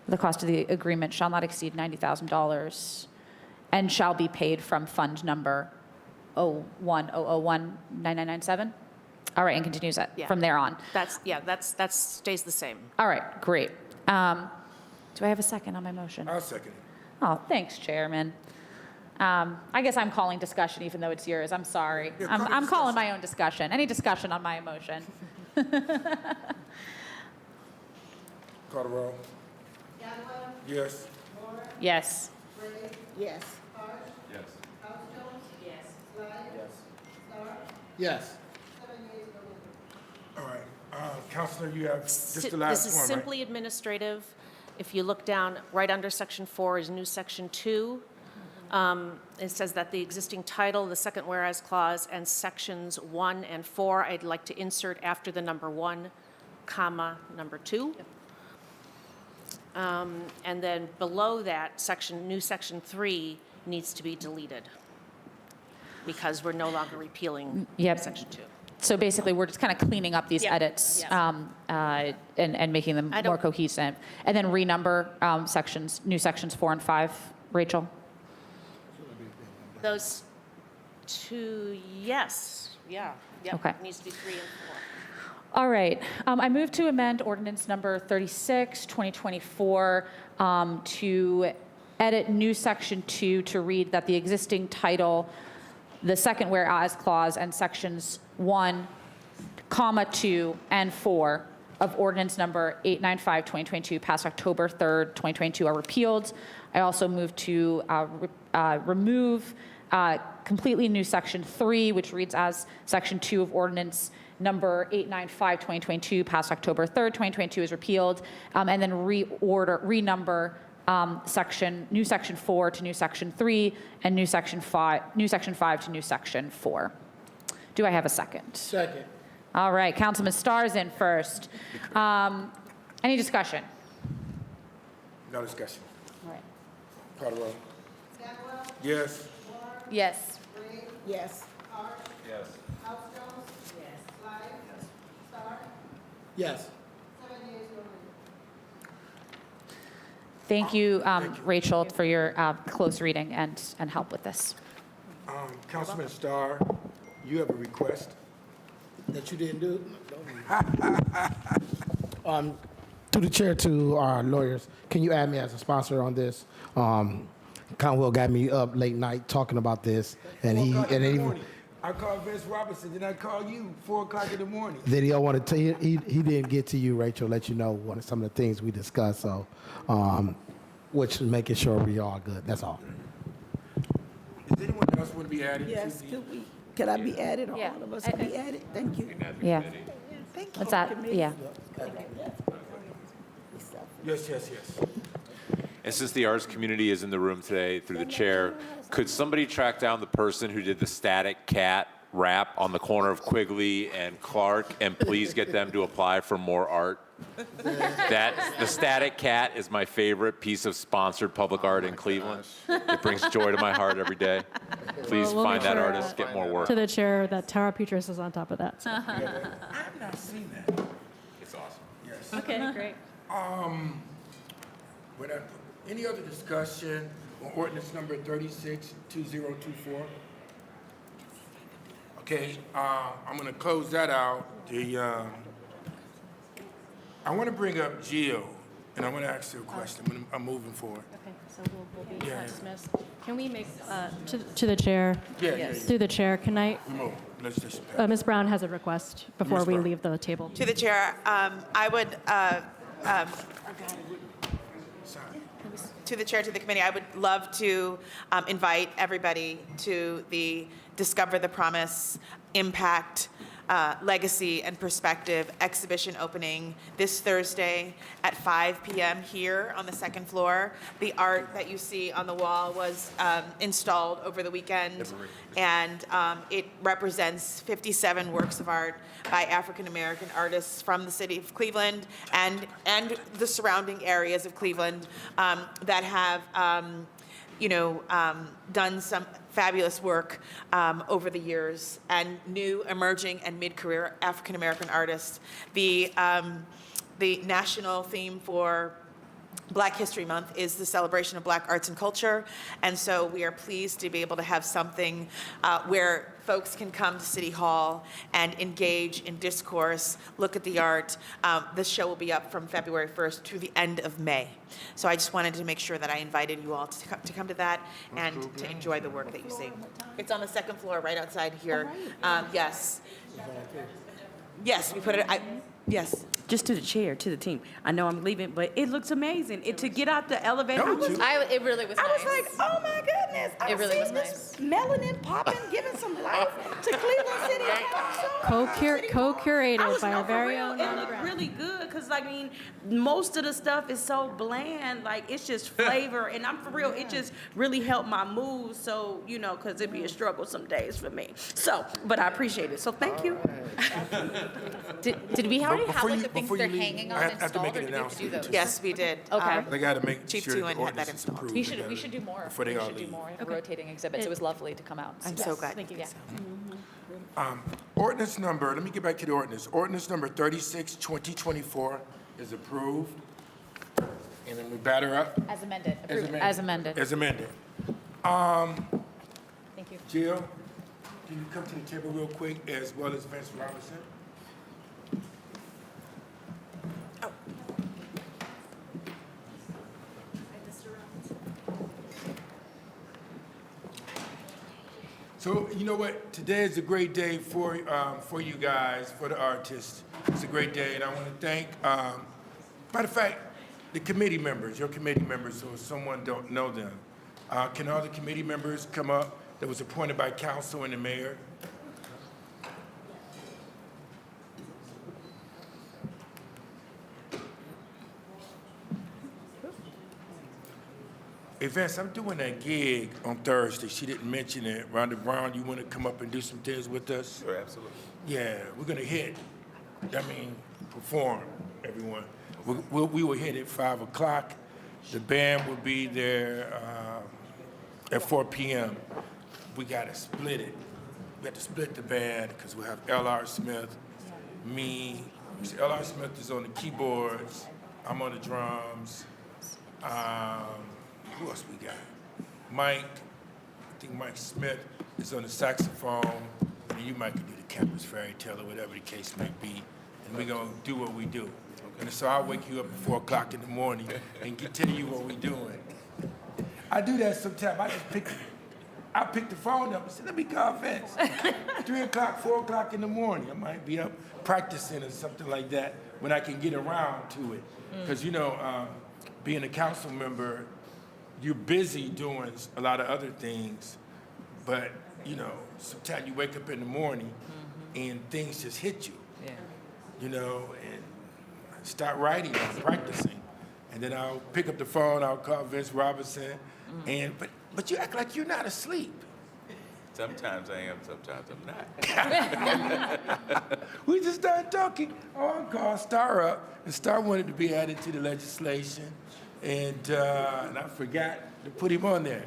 The cost of the agreement shall not exceed $90,000 and shall be paid from fund number 01-001-9997. All right, and continues that Yeah. from there on. That stays the same. All right, great. Do I have a second on my motion? I'll second it. Oh, thanks, Chairman. I guess I'm calling discussion even though it's yours. I'm sorry. Yeah, call it I'm calling discussion. my own discussion. Any discussion on my motion? Call the roll. Yes. Yes. Yes. Yes. All right. Counselor, you have just the last one, This is right? simply administrative. If you look down, right under section 4 is new section 2. It says that the existing title, the second whereas clause, and sections 1 and 4, I'd like to insert after the number 1, comma, number 2. And then below that, new section 3 needs to be deleted because we're no longer repealing Yep. section 2. So basically, we're just kind of cleaning up these Yeah. edits Yes. and making them I more don't- cohesive. And then renumber new sections 4 and 5. Rachel? Those two, yes, yeah, yep. Okay. Needs to be 3 and 4. All right. I move to amend ordinance number 36, 2024, to edit new section 2 to read that the existing title, the second whereas clause, and sections 1, comma 2, and 4 of ordinance number 895, 2022, passed October 3rd, 2022, are repealed. I also move to remove completely new section 3, which reads as section 2 of ordinance number 895, 2022, passed October 3rd, 2022, is repealed, and then renumber new section 4 to new section 3, and new section 5 to new section 4. Do I have a second? Second. All right, Councilman Starr's in first. Any discussion? No discussion. All right. Call the roll. Yes. Yes. Yes. Yes. Yes. Thank you, Rachel, for your close reading and help with this. Councilman Starr, you have a request? That you didn't do? To the chair, to our lawyers, can you add me as a sponsor on this? Conwell got me up late night talking about this, and he I called Vince Robinson, then I called you 4 o'clock in the morning. then he don't want to tell you, he didn't get to you, Rachel, let you know some of the things we discussed. So, which is making sure we all good. That's all. Does anyone else want to be added? Yes, could I be added, or Yeah. all of us be added? Thank you. Yeah. Thank you. What's that? Yeah. Yes, yes, yes. And since the arts community is in the room today, through the chair, could somebody track down the person who did the static cat rap on the corner of Quigley and Clark, and please get them to apply for more art? The static cat is my favorite piece of sponsored public art in Cleveland. It brings joy to my heart every day. Please Well, we'll find make that sure, artist, get more work. To the chair, that Tara Petras is on top of that. So. I've not seen that. It's awesome. Yes. Okay, great. Any other discussion on ordinance number 362024? Okay, I'm going to close that out. I want to bring up Jill, and I want to ask her a question. I'm moving forward. Okay, so we'll be Yeah. dismissed. Can we make, to the chair? Yeah. Through the chair, can I, Move. Let's just. Ms. Brown has a request before Ms. we Brown. leave the table. To the chair, I would, to the chair, to the committee, I would love to invite everybody to the Discover the Promise Impact, Legacy, and Perspective exhibition opening this Thursday at 5 p.m. here on the second floor. The art that you see on the wall was installed over the weekend, and it represents 57 works of art by African-American artists from the city of Cleveland and the surrounding areas of Cleveland that have done some fabulous work over the years, and new, emerging, and mid-career African-American artists. The national theme for Black History Month is the celebration of Black arts and culture, and so we are pleased to be able to have something where folks can come to City Hall and engage in discourse, look at the art. This show will be up from February 1st to the end of May. So I just wanted to make sure that I invited you all to come to that and to enjoy the work that you see. It's on the second floor, right outside here. Yes. Yes, we put it, yes. Just to the chair, to the team. I know I'm leaving, but it looks amazing. To get out the elevator, Don't you? It really was nice. I was like, oh my goodness. It really was seen nice. this melanin popping, giving some life to Cleveland City Council. Co-curated by our for very real, own it Ronnie looked Brown. really good because, most of the stuff is so bland. It's just flavor. And I'm for real, it just really helped my mood. So, because it'd be a struggle some days for me. So, but I appreciate it. So thank you. Did we already have Before like you- the things before you they're leave, hanging I on have to installed, make or an did we have to do announcement. those? Yes, we did. Okay. They got to make Chief sure Tuen the had that ordinance is installed. approved. We They should do more. before they We all should do leave. more rotating exhibits. It was lovely to come out. I'm so glad. Thank you. Yeah. Ordinance number, let me get back to the ordinance. Ordinance number 362024 is approved. And then we batter up. As amended. As Approved. amended. As amended. As amended. Thank you. Jill, can you come to the table real quick, as well as Vince Robinson? So, you know what? Today is a great day for you guys, for the artists. It's a great day, and I want to thank, matter of fact, the committee members, your committee members, so if someone don't know them. Can all the committee members come up that was appointed by council and the mayor? Hey Vince, I'm doing that gig on Thursday. She didn't mention it. Rhonda Brown, you want to come up and do some things with us? Sure, absolutely. Yeah, we're gonna perform, everyone. We will hit at 5 o'clock. The band will be there at 4 p.m. We gotta split it. We have to split the band because we have L.R. Smith, me. L.R. Smith is on the keyboards. I'm on the drums. Who else we got? Mike, I think Mike Smith is on the saxophone, and you might could do the campus fairy tale or whatever the case may be, and we're gonna do what we do. And so I'll wake you up at 4 o'clock in the morning and tell you what we're doing. I do that sometimes. I pick the phone up and say, let me call Vince. 3 o'clock, 4 o'clock in the morning. I might be up practicing or something like that when I can get around to it. Because, you know, being a council member, you're busy doing a lot of other things, but, you know, sometimes you wake up in the morning and things just hit you, you know, and start writing or practicing. And then I'll pick up the phone, I'll call Vince Robinson, but you act like you're not asleep. Sometimes I am, sometimes I'm not. We just started talking. Oh, I'll call Star up, and Star wanted to be added to the legislation, and I forgot to put him on there.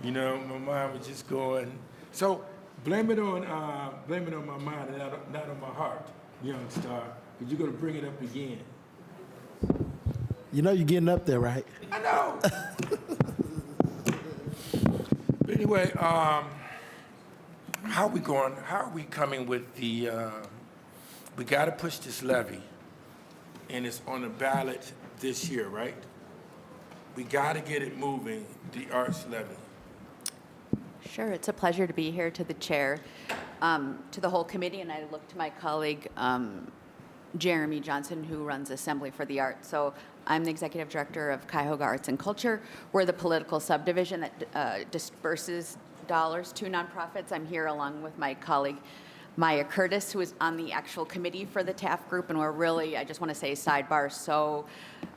You know, my mind was just going. So blame it on my mind and not on my heart, young Star, because you're gonna bring it up again. You know you're getting up there, right? I know. But anyway, how are we going? How are we coming with the? We got to push this levy, and it's on the ballot this year, right? We got to get it moving. The arts levy. Sure, it's a pleasure to be here, to the chair, to the whole committee, and I look to my colleague, Jeremy Johnson, who runs Assembly for the Arts. So I'm the executive director of Cuyahoga Arts and Culture. We're the political subdivision that disperses dollars to nonprofits. I'm here along with my colleague, Maya Curtis, who is on the actual committee for the TAF group, and we're really, I just want to say sidebar, so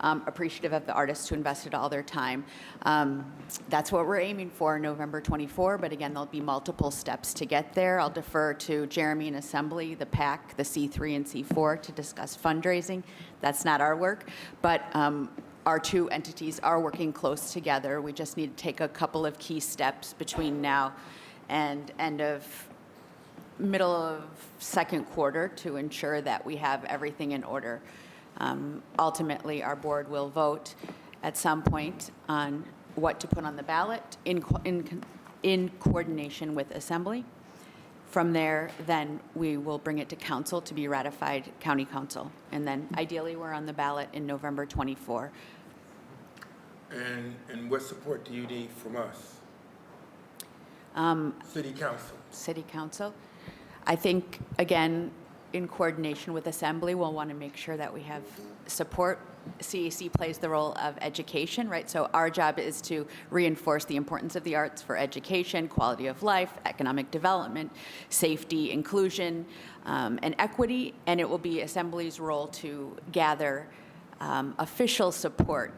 appreciative of the artists who invested all their time. That's what we're aiming for, November 24, but again, there'll be multiple steps to get there. I'll defer to Jeremy and Assembly, the PAC, the C3 and C4 to discuss fundraising. That's not our work, but our two entities are working close together. We just need to take a couple of key steps between now and middle of second quarter to ensure that we have everything in order. Ultimately, our board will vote at some point on what to put on the ballot in coordination with Assembly. From there, then we will bring it to council to be ratified, county council. And then ideally, we're on the ballot in November 24. And what support do you need from us? City council. City council. I think, again, in coordination with Assembly, we'll want to make sure that we have support. CAC plays the role of education, right? So our job is to reinforce the importance of the arts for education, quality of life, economic development, safety, inclusion, and equity. And it will be Assembly's role to gather official support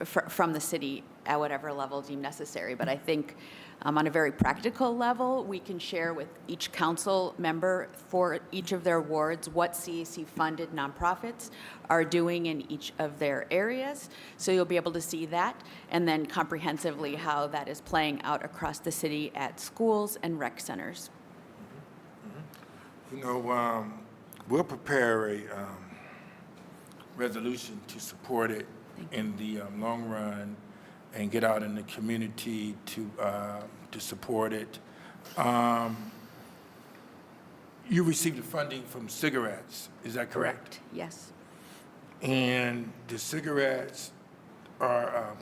from the city at whatever level deemed necessary. But I think on a very practical level, we can share with each council member for each of their wards what CAC-funded nonprofits are doing in each of their areas. So you'll be able to see that, and then comprehensively how that is playing out across the city at schools and rec centers. You know, we'll prepare a resolution to support it in the long run and get out in the community to support it. You received the funding from cigarettes, is that correct? Yes. And the cigarettes are,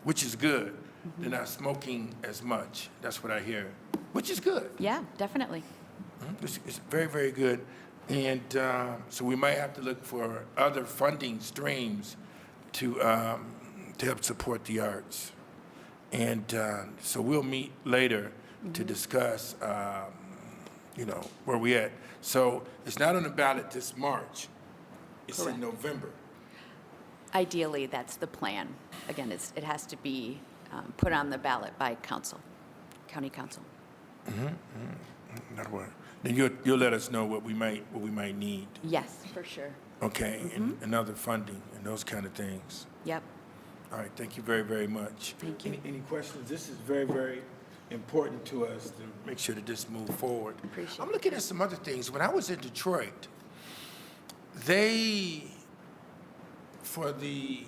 which is good. They're not smoking as much. That's what I hear, which is good. Yeah, definitely. It's very, very good. And so we might have to look for other funding streams to help support the arts. And so we'll meet later to discuss, you know, where we at. So it's not on the ballot this March. It's Correct. in November. Ideally, that's the plan. Again, it has to be put on the ballot by council, county council. That'll work. Then you'll let us know what we might need. Yes, for sure. Okay, and other funding and those kind of things. Yep. All right, thank you very, very much. Thank you. Any questions? This is very, very important to us to make sure that this moves forward. Appreciate I'm looking at some other things. When I was in Detroit, they, for the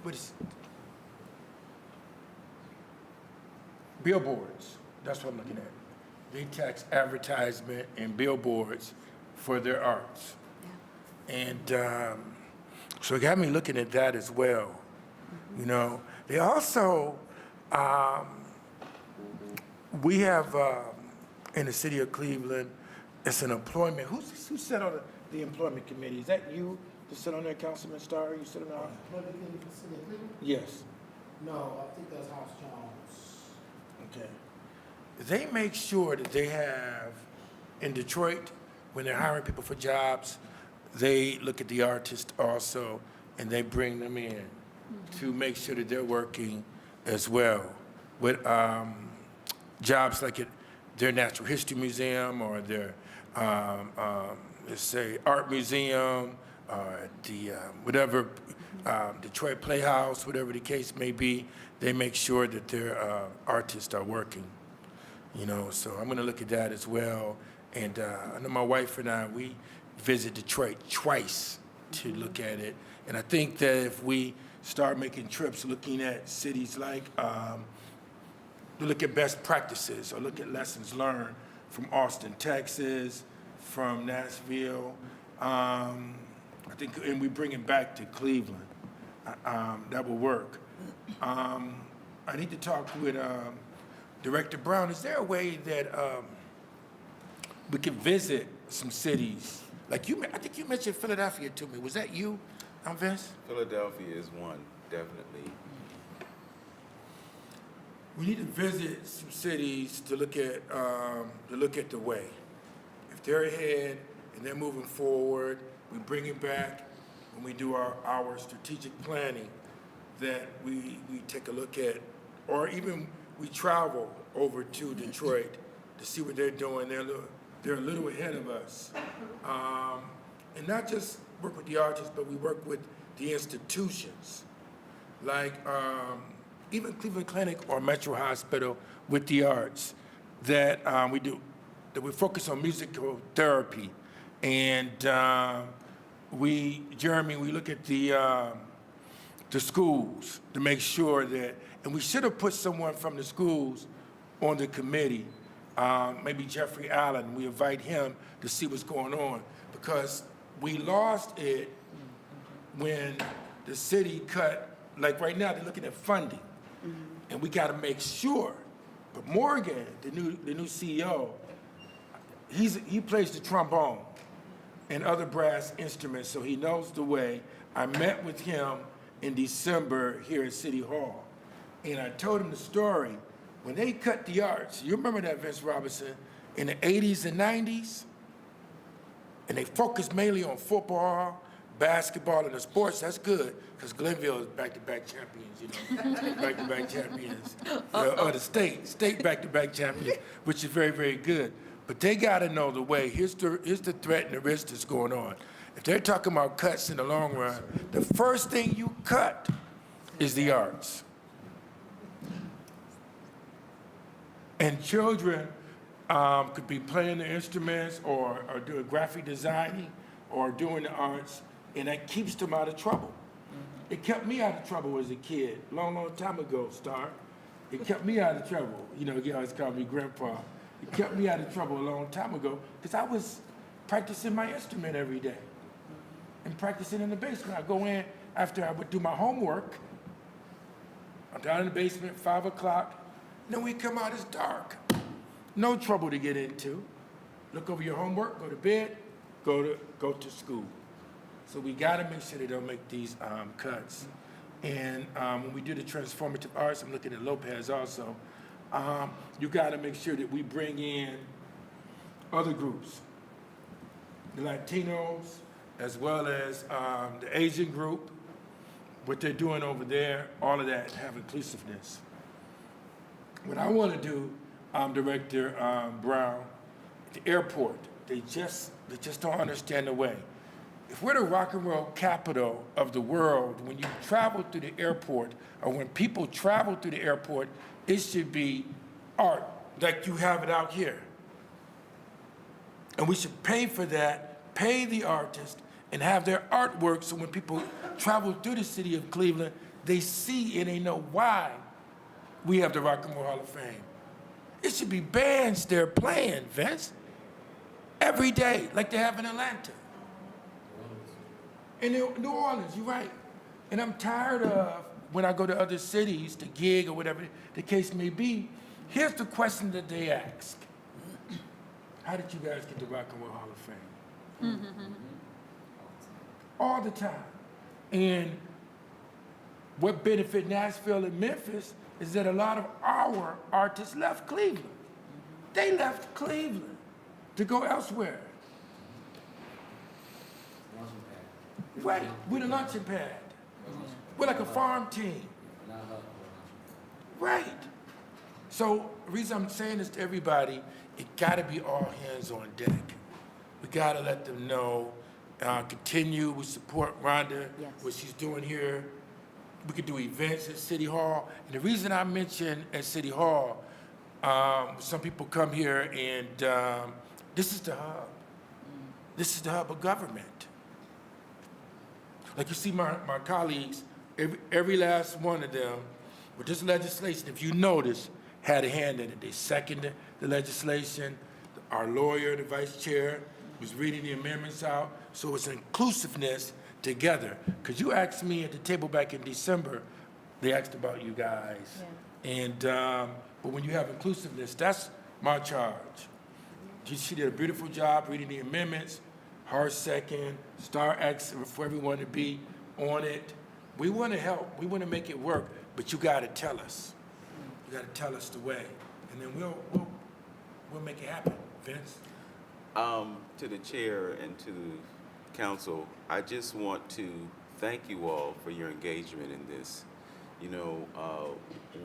what is, billboards, that's what I'm looking at. They tax advertisement and billboards for their arts. And so it got me looking at that as well. You know, they also, we have in the city of Cleveland, it's an employment, who sat on the employment committee? Is that you to sit on there, Councilman Starr? You sit on that? Employment committee for the city of Cleveland? Yes. No, I think that's House Jones. Okay. They make sure that they have, in Detroit, when they're hiring people for jobs, they look at the artists also, and they bring them in to make sure that they're working as well with jobs like at their Natural History Museum or their, let's say, Art Museum, or the whatever, Detroit Playhouse, whatever the case may be, they make sure that their artists are working. You know, so I'm going to look at that as well. And I know my wife and I, we visit Detroit twice to look at it. And I think that if we start making trips looking at cities like, to look at best practices or look at lessons learned from Austin, Texas, from Nashville, I think, and we bring it back to Cleveland, that will work. I need to talk with Director Brown. Is there a way that we could visit some cities? Like you, I think you mentioned Philadelphia to me. Was that you, Vince? Philadelphia is one, definitely. We need to visit some cities to look at the way. If they're ahead and they're moving forward, we bring it back when we do our strategic planning, that we take a look at, or even we travel over to Detroit to see what they're doing. They're a little ahead of us. And not just work with the artists, but we work with the institutions, like even Cleveland Clinic or Metro Hospital with the arts, that we focus on musical therapy. And Jeremy, we look at the schools to make sure that, and we should have put someone from the schools on the committee, maybe Jeffrey Allen. We invite him to see what's going on, because we lost it when the city cut, like right now they're looking at funding, and we got to make sure. But Morgan, the new CEO, he plays the trombone and other brass instruments, so he knows the way. I met with him in December here at City Hall, and I told him the story. When they cut the arts, you remember that, Vince Robinson, in the 80s and 90s? And they focused mainly on football, basketball, and the sports. That's good, because Glenville is back-to-back champions, you know, back-to-back champions. Or the state back-to-back champions, which is very, very good. But they got to know the way. Here's the threat and the risk that's going on. If they're talking about cuts in the long run, the first thing you cut is the arts. And children could be playing the instruments or doing graphic designing or doing the arts, and that keeps them out of trouble. It kept me out of trouble as a kid, long time ago, Star. It kept me out of trouble. You know, you always call me Grandpa. It kept me out of trouble a long time ago because I was practicing my instrument every day and practicing in the basement. I go in after I would do my homework. I'm down in the basement, 5 o'clock. Then we come out, it's dark. No trouble to get into. Look over your homework, go to bed, go to school. So we gotta make sure they don't make these cuts. And when we do the transformative arts, I'm looking at Lopez also, you gotta make sure that we bring in other groups, the Latinos, as well as the Asian group, what they're doing over there, all of that, have inclusiveness. What I want to do, Director Brown, the airport, they just don't understand the way. If we're the rock and roll capital of the world, when you travel through the airport, or when people travel through the airport, it should be art, like you have it out here. And we should pay for that, pay the artist, and have their artwork, so when people travel through the city of Cleveland, they see and they know why we have the Rock and Roll Hall of Fame. It should be bands there playing, Vince, every day, like they have in Atlanta. In New Orleans, you're right. And I'm tired of, when I go to other cities to gig or whatever the case may be, here's the question that they ask. How did you guys get the Rock and Roll Hall of Fame? All the time. And what benefit Nashville and Memphis is that a lot of our artists left Cleveland. They left Cleveland to go elsewhere. Right, with a luncheon pad. We're like a farm team. Right. So the reason I'm saying this to everybody, it gotta be all hands on deck. We gotta let them know, continue, we support Rhonda, what she's doing here. We could do events at City Hall. And the reason I mention at City Hall, some people come here and this is the hub. This is the hub of government. Like you see my colleagues, every last one of them, with this legislation, if you notice, had a hand in it. They seconded the legislation. Our lawyer, the vice chair, was reading the amendments out. So it's inclusiveness together. Because you asked me at the table back in December, they asked about you guys. Yeah. And, but when you have inclusiveness, that's my charge. She did a beautiful job reading the amendments. Her second, Star X for everyone to be on it. We want to help. We want to make it work, but you got to tell us. You got to tell us the way, and then we'll make it happen. Vince? To the chair and to the council, I just want to thank you all for your engagement in this. You know,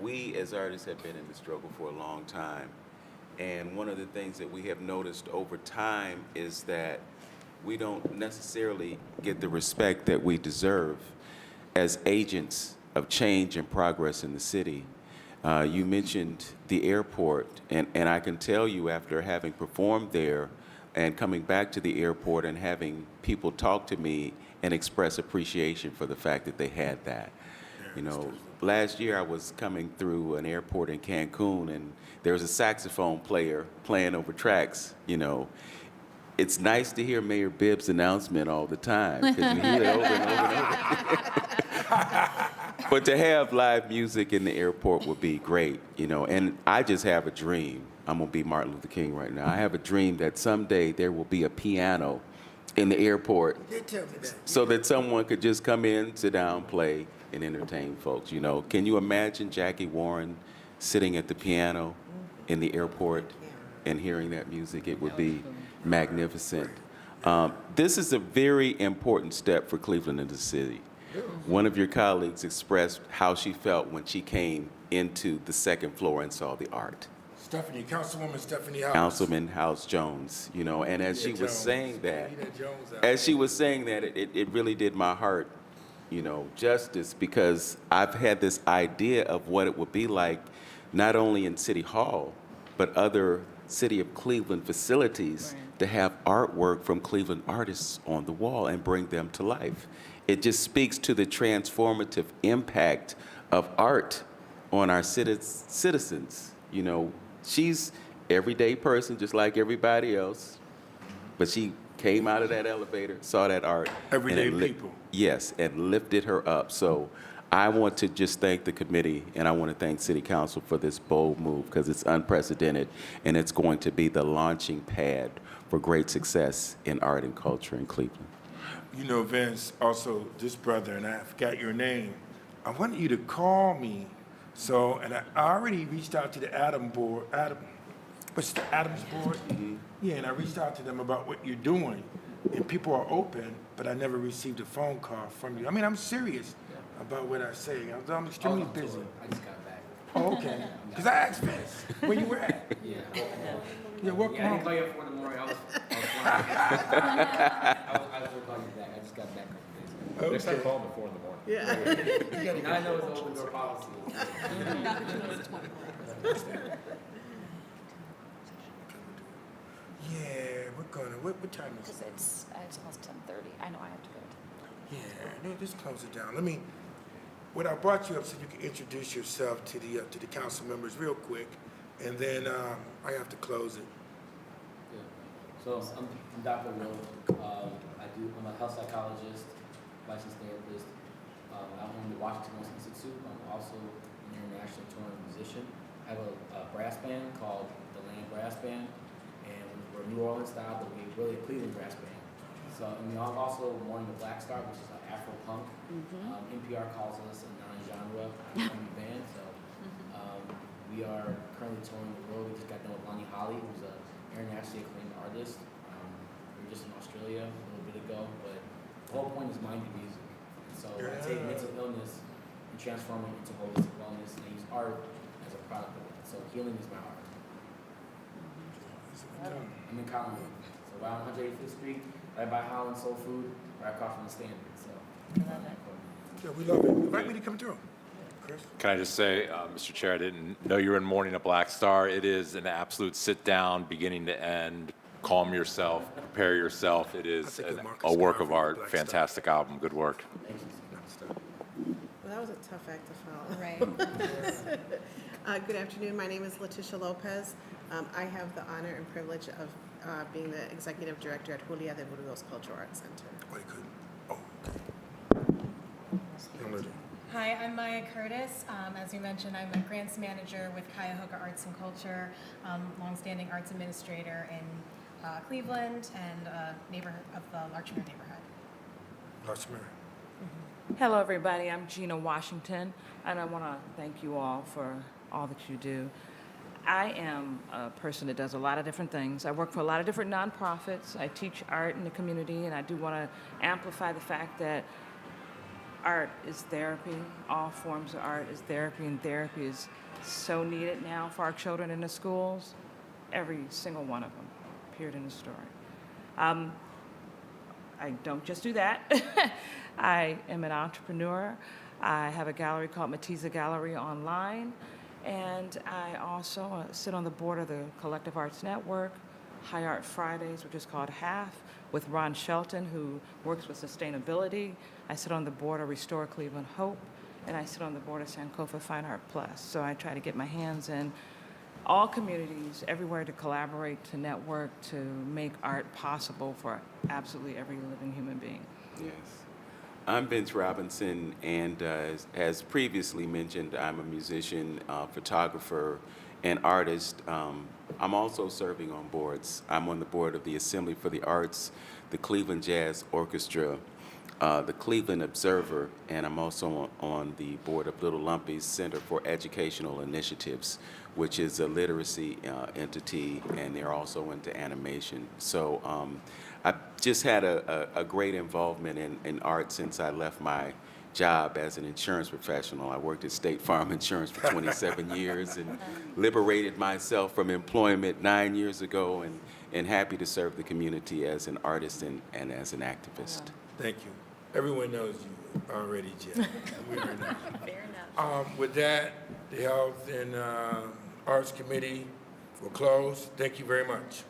we as artists have been in the struggle for a long time, and one of the things that we have noticed over time is that we don't necessarily get the respect that we deserve as agents of change and progress in the city. You mentioned the airport, and I can tell you after having performed there and coming back to the airport and having people talk to me and express appreciation for the fact that they had that. You know, last year I was coming through an airport in Cancun, and there was a saxophone player playing over tracks, you know. It's nice to hear Mayor Bibb's announcement all the time, because we hear it over and over and over. But to have live music in the airport would be great, you know, and I just have a dream. I'm gonna be Martin Luther King right now. I have a dream that someday there will be a piano in the airport so that someone could just come in, sit down, play, and entertain folks, you know. Can you imagine Jackie Warren sitting at the piano in the airport and hearing that music? It would be magnificent. This is a very important step for Cleveland and the city. One of your colleagues expressed how she felt when she came into the second floor and saw the art. Councilwoman Stephanie House. Councilman House Jones, you know, and as she was saying that, it really did my heart, you know, justice, because I've had this idea of what it would be like, not only in City Hall, but other City of Cleveland facilities to have artwork from Cleveland artists on the wall and bring them to life. It just speaks to the transformative impact of art on our citizens. You know, she's everyday person just like everybody else, but she came out of that elevator, saw that art. Everyday people. Yes, and lifted her up. So I want to just thank the committee, and I want to thank City Council for this bold move, because it's unprecedented, and it's going to be the launching pad for great success in art and culture in Cleveland. You know, Vince, also this brother, and I forgot your name, I want you to call me. So, and I already reached out to the Adams board. What's the Adams board? Mm-hmm. Yeah, and I reached out to them about what you're doing, and people are open, but I never received a phone call from you. I mean, I'm serious about what I say. I'm extremely busy. I just got back. Oh, okay. Because I asked Vince where you were at. Yeah. Yeah, welcome Yeah, I didn't home. call you at 4 in the morning. I was will call you back. I just got back a couple days ago. Next time, call them at 4 in the morning. Yeah. Now I know it's open door policy. Yeah, we're gonna, what time is Because it? it's almost 10:30. I know I have to go. Yeah, no, just close it down. what I brought you up so you can introduce yourself to the council members real quick, and then I have to close it. Yeah. So I'm Dr. Will. I'm a health psychologist, licensed therapist. I own the Washington West Institute. I'm also an international touring musician. I have a brass band called the Land Brass Band, and we're New Orleans style, but we're really a Cleveland brass band. So, and I'm also Morning the Black Star, which is like Afro punk. NPR calls us a non-genre band. So we are currently touring the world. We just got done with Lonnie Holly, who's an internationally acclaimed artist. We were just in Australia a little bit ago, but the whole point is mind and music. And so I take mental illness and transform it into holistic wellness, and I use art as a product of it. So healing is my art. I'm in Collinwood, so right on 185th Street, right by Holland Soul Food, right across from the Standard. So Yeah, we love it. Invite me to come through. Chris? Can I just say, Mr. Chair, I didn't know you were in Morning a Black Star. It is an absolute sit-down, beginning to end. Calm yourself, prepare yourself. It is a work of art. Fantastic album. Good work. Well, that was a tough act to follow. Good afternoon. My name is Letitia Lopez. I have the honor and privilege of being the executive director at Julia de Burgos Cultural Arts Center. Hi, I'm Maya Curtis. As you mentioned, I'm a grants manager with Cuyahoga Arts and Culture, longstanding arts administrator in Cleveland and a neighbor of the Larchmere neighborhood. Larchmere. Hello, everybody. I'm Gina Washington, and I want to thank you all for all that you do. I am a person that does a lot of different things. I work for a lot of different nonprofits. I teach art in the community, and I do want to amplify the fact that art is therapy. All forms of art is therapy, and therapy is so needed now for our children in the schools. Every single one of them appeared in the story. I don't just do that. I am an entrepreneur. I have a gallery called Matisa Gallery online, and I also sit on the board of the Collective Arts Network, High Art Fridays, which is called HALF, with Ron Shelton, who works with sustainability. I sit on the board of Restore Cleveland Hope, and I sit on the board of Sankofa Fine Art Plus. So I try to get my hands in all communities, everywhere to collaborate, to network, to make art possible for absolutely every living human being. Yes. I'm Vince Robinson, and as previously mentioned, I'm a musician, photographer, and artist. I'm also serving on boards. I'm on the board of the Assembly for the Arts, the Cleveland Jazz Orchestra, the Cleveland Observer, and I'm also on the board of Little Lumpy's Center for Educational Initiatives, which is a literacy entity, and they're also into animation. So I've just had a great involvement in art since I left my job as an insurance professional. I worked at State Farm Insurance for 27 years and liberated myself from employment 9 years ago, and happy to serve the community as an artist and as an activist. Thank you. Everyone knows you already, Jen. We are now. Fair enough. With that, the Health and Arts Committee will close. Thank you very much.